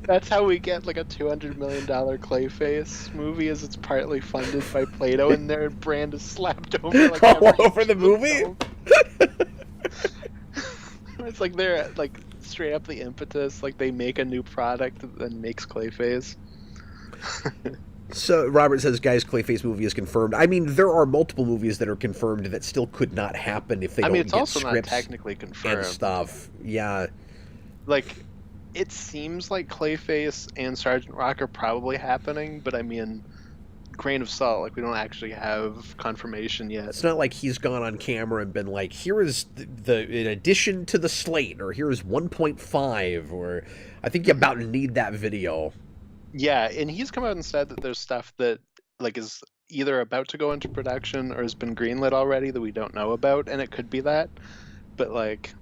that's how we get like a $200 million Clayface movie, is it's partly funded by Play-Doh and their brand is slapped over like all over the movie. It's like they're like straight up the impetus, like they make a new product that then makes Clayface. So Robert says, guys, Clayface movie is confirmed. I mean, there are multiple movies that are confirmed that still could not happen if they don't it's get also scripts not technically confirmed and stuff. Yeah, like it seems like Clayface and Sergeant Rock are probably happening, but I mean, grain of salt, like we don't actually have confirmation yet. It's not like he's gone on camera and been like, here is the in addition to the slate, or here's 1.5, or I think you about need that video. Yeah, and he's come out and said that there's stuff that like is either about to go into production or has been greenlit already that we don't know about, and it could be that, but like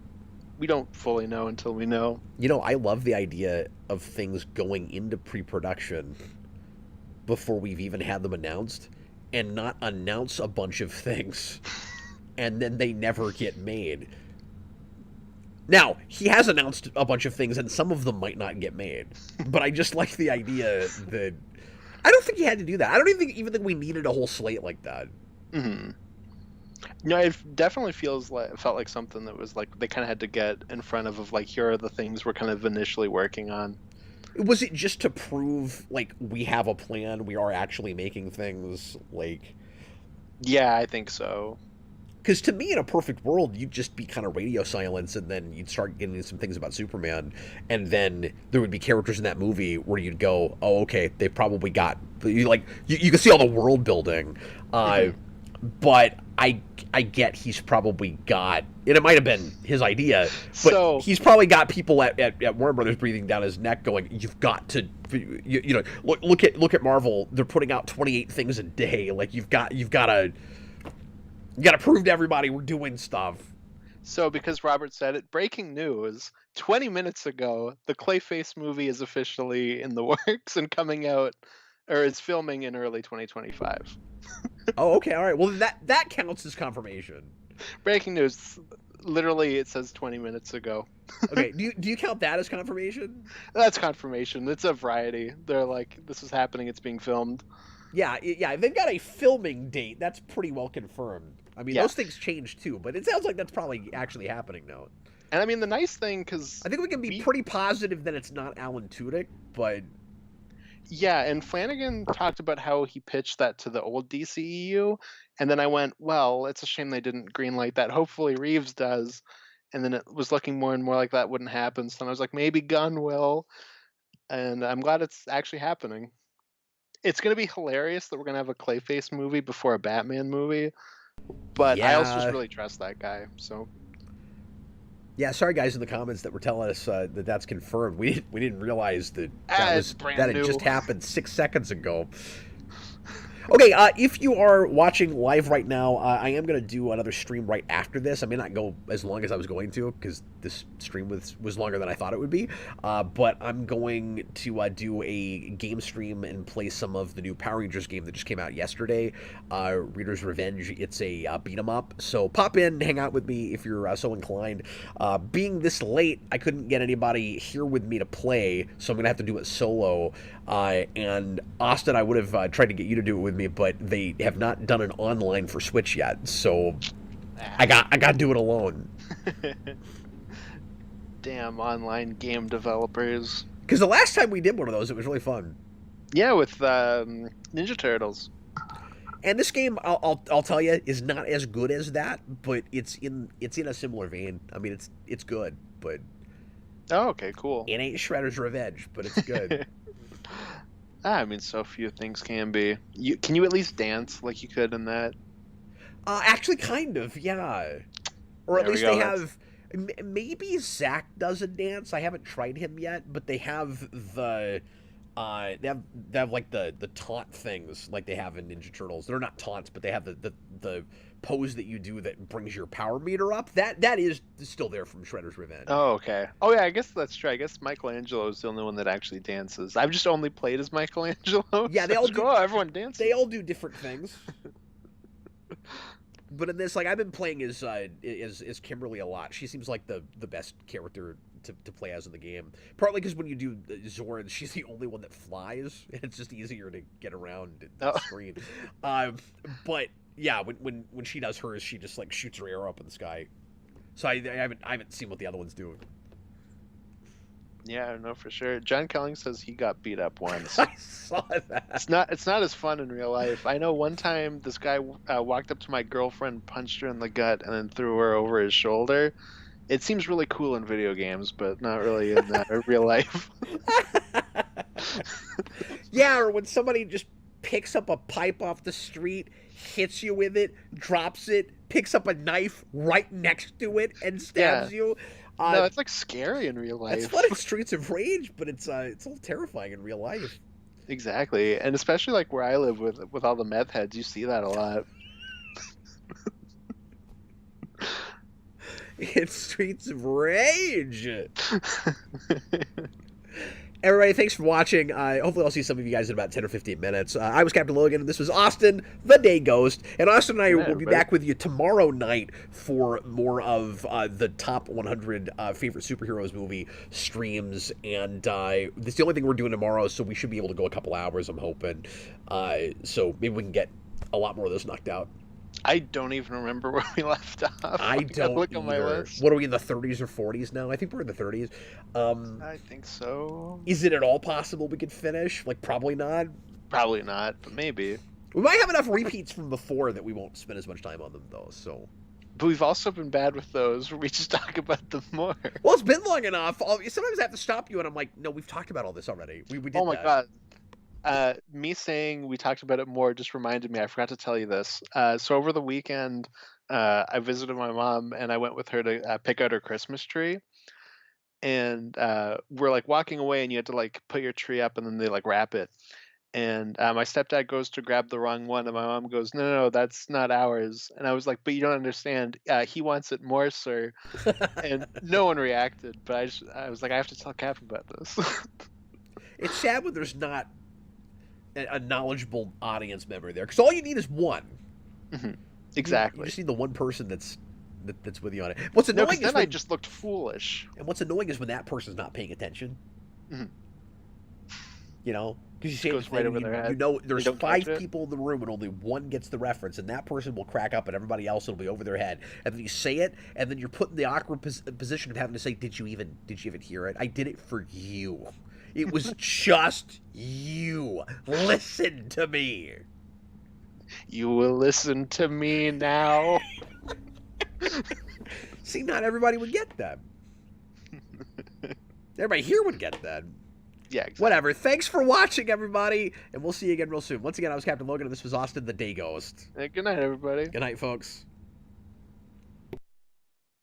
we don't fully know until we know. You know, I love the idea of things going into pre-production before we've even had them announced, and not announce a bunch of things and then they never get made. Now, he has announced a bunch of things and some of them might not get made, but I just like the idea that I don't think he had to do that. I don't even think we needed a whole slate like that. Mm-hmm. No, it definitely felt like something that was like they kind of had to get in front of like here are the things we're kind of initially working on. Was it just to prove like we have a plan, we are actually making things like? Yeah, I think so. Because to me, in a perfect world, you'd just be kind of radio silence, and then you'd start getting into some things about Superman, and then there would be characters in that movie where you'd go, "Oh, okay, they probably got you can see all the world building." But I get he's probably got, and it might have been his idea, but So he's probably got people at Warner Brothers breathing down his neck, going, "You've got to, you know, look at Marvel. They're putting out 28 things a day. Like you've got to." You got to prove to everybody we're doing stuff. So because Robert said it, breaking news, 20 minutes ago, the Clayface movie is officially in the works and coming out, or is filming in early 2025. Oh, okay, all right. Well, that counts as confirmation. Breaking news, literally it says 20 minutes ago. Okay, do you count that as confirmation? That's confirmation. It's a variety. They're like, this is happening, it's being filmed. Yeah, they've got a filming date. That's pretty well confirmed. I mean, those things change too, but it sounds like that's probably actually happening now. And I mean, the nice thing, because I think we can be pretty positive that it's not Alan Tudyk, but yeah, and Flanagan talked about how he pitched that to the old DCEU, and then I went, well, it's a shame they didn't greenlight that. Hopefully Reeves does. And then it was looking more and more like that wouldn't happen. So I was like, maybe Gunn will. And I'm glad it's actually happening. It's going to be hilarious that we're going to have a Clayface movie before a Batman movie. But I also just really trust that guy. So yeah, sorry guys in the comments that were telling us that that's confirmed. We didn't realize that that had just happened 6 seconds ago. Okay, if you are watching live right now, I am going to do another stream right after this. I may not go as long as I was going to, because this stream was longer than I thought it would be. But I'm going to do a game stream and play some of the new Power Rangers game that just came out yesterday, Reader's Revenge. It's a beat 'em up, so pop in, hang out with me if you're so inclined. Being this late, I couldn't get anybody here with me to play, so I'm going to have to do it solo. And Austin, I would have tried to get you to do it with me, but they have not done an online for Switch yet, so I got to do it alone. Damn online game developers. Because the last time we did one of those, it was really fun. Yeah, with Ninja Turtles. And this game, I'll tell you, is not as good as that, but it's in a similar vein. I mean, it's good, but oh, okay, cool. It ain't Shredder's Revenge, but it's good. I mean, so few things can be. Can you at least dance like you could in that? Actually, kind of, yeah. Or at least they have. Maybe Zach does a dance. I haven't tried him yet, but they have the. They have like the taunt things like they have in Ninja Turtles. They're not taunts, but they have the pose that you do that brings your power meter up. That is still there from Shredder's Revenge. Oh, okay. Oh yeah, I guess that's true. I guess Michelangelo is the only one that actually dances. I've just only played as Michelangelo. Yeah, they all do. Oh, everyone dances. They all do different things. But in this, like, I've been playing as Kimberly a lot. She seems like the best character to play as in the game. Partly because when you do Zoran, she's the only one that flies, and it's just easier to get around the screen. But yeah, when she does hers, she just like shoots her arrow up in the sky. So I haven't seen what the other one's doing. Yeah, I know for sure. John Kelling says he got beat up once. I saw that. It's not as fun in real life. I know one time this guy walked up to my girlfriend, punched her in the gut, and then threw her over his shoulder. It seems really cool in video games, but not really in real life. Yeah, or when somebody just picks up a pipe off the street, hits you with it, drops it, picks up a knife right next to it, and stabs you. No, it's like scary in real life. It's fun in Streets of Rage, but it's a little terrifying in real life. Exactly, and especially like where I live with all the meth heads, you see that a lot. It's Streets of Rage. Everybody, thanks for watching. Hopefully I'll see some of you guys in about 10 or 15 minutes. I was Captain Logan, and this was Austin, the Day Ghost. And Austin and I will be back with you tomorrow night for more of the top 100 favorite superheroes movie streams. And this is the only thing we're doing tomorrow, so we should be able to go a couple hours, I'm hoping. So maybe we can get a lot more of those knocked out. I don't even remember where we left off. I don't look on my either. list. What are we in the 30s or 40s now? I think we're in the 30s. I think so. Is it at all possible we could finish? Like, probably not. Probably not, but maybe. We might have enough repeats from before that we won't spend as much time on them, though, so... But we've also been bad with those where we just talk about them more. Well, it's been long enough. Sometimes I have to stop you, and I'm like, no, we've talked about all this already. We did Oh my that. god. Me saying we talked about it more just reminded me, I forgot to tell you this. So over the weekend, I visited my mom, and I went with her to pick out her Christmas tree. And we're like walking away, and you had to like put your tree up, and then they like wrap it. And my stepdad goes to grab the wrong one, and my mom goes, no, that's not ours. And I was like, but you don't understand. He wants it more, sir. And no one reacted, but I was like, I have to tell Cap about this. It's sad when there's not a knowledgeable audience member there, because all you need is one. Mm-hmm. Exactly. You just need the one person that's with you on it. What's No, annoying because is then I just looked foolish. and what's annoying is when that person's not paying attention. Mm-hmm. You know, because you say Goes right over their head. You know, there's They don't 5 catch it. people in the room and only one gets the reference, and that person will crack up, and everybody else will be over their head. And then you say it, and then you're put in the awkward position of having to say, "Did you even hear it? I did it for you. It was just you. Listen to me." You will listen to me now. See, not everybody would get that. Everybody here would get that. Yeah, exactly. Whatever. Thanks for watching, everybody, and we'll see you again real soon. Once again, I was Captain Logan, and this was Austin the Day Ghost. Good night, everybody. Good night, folks.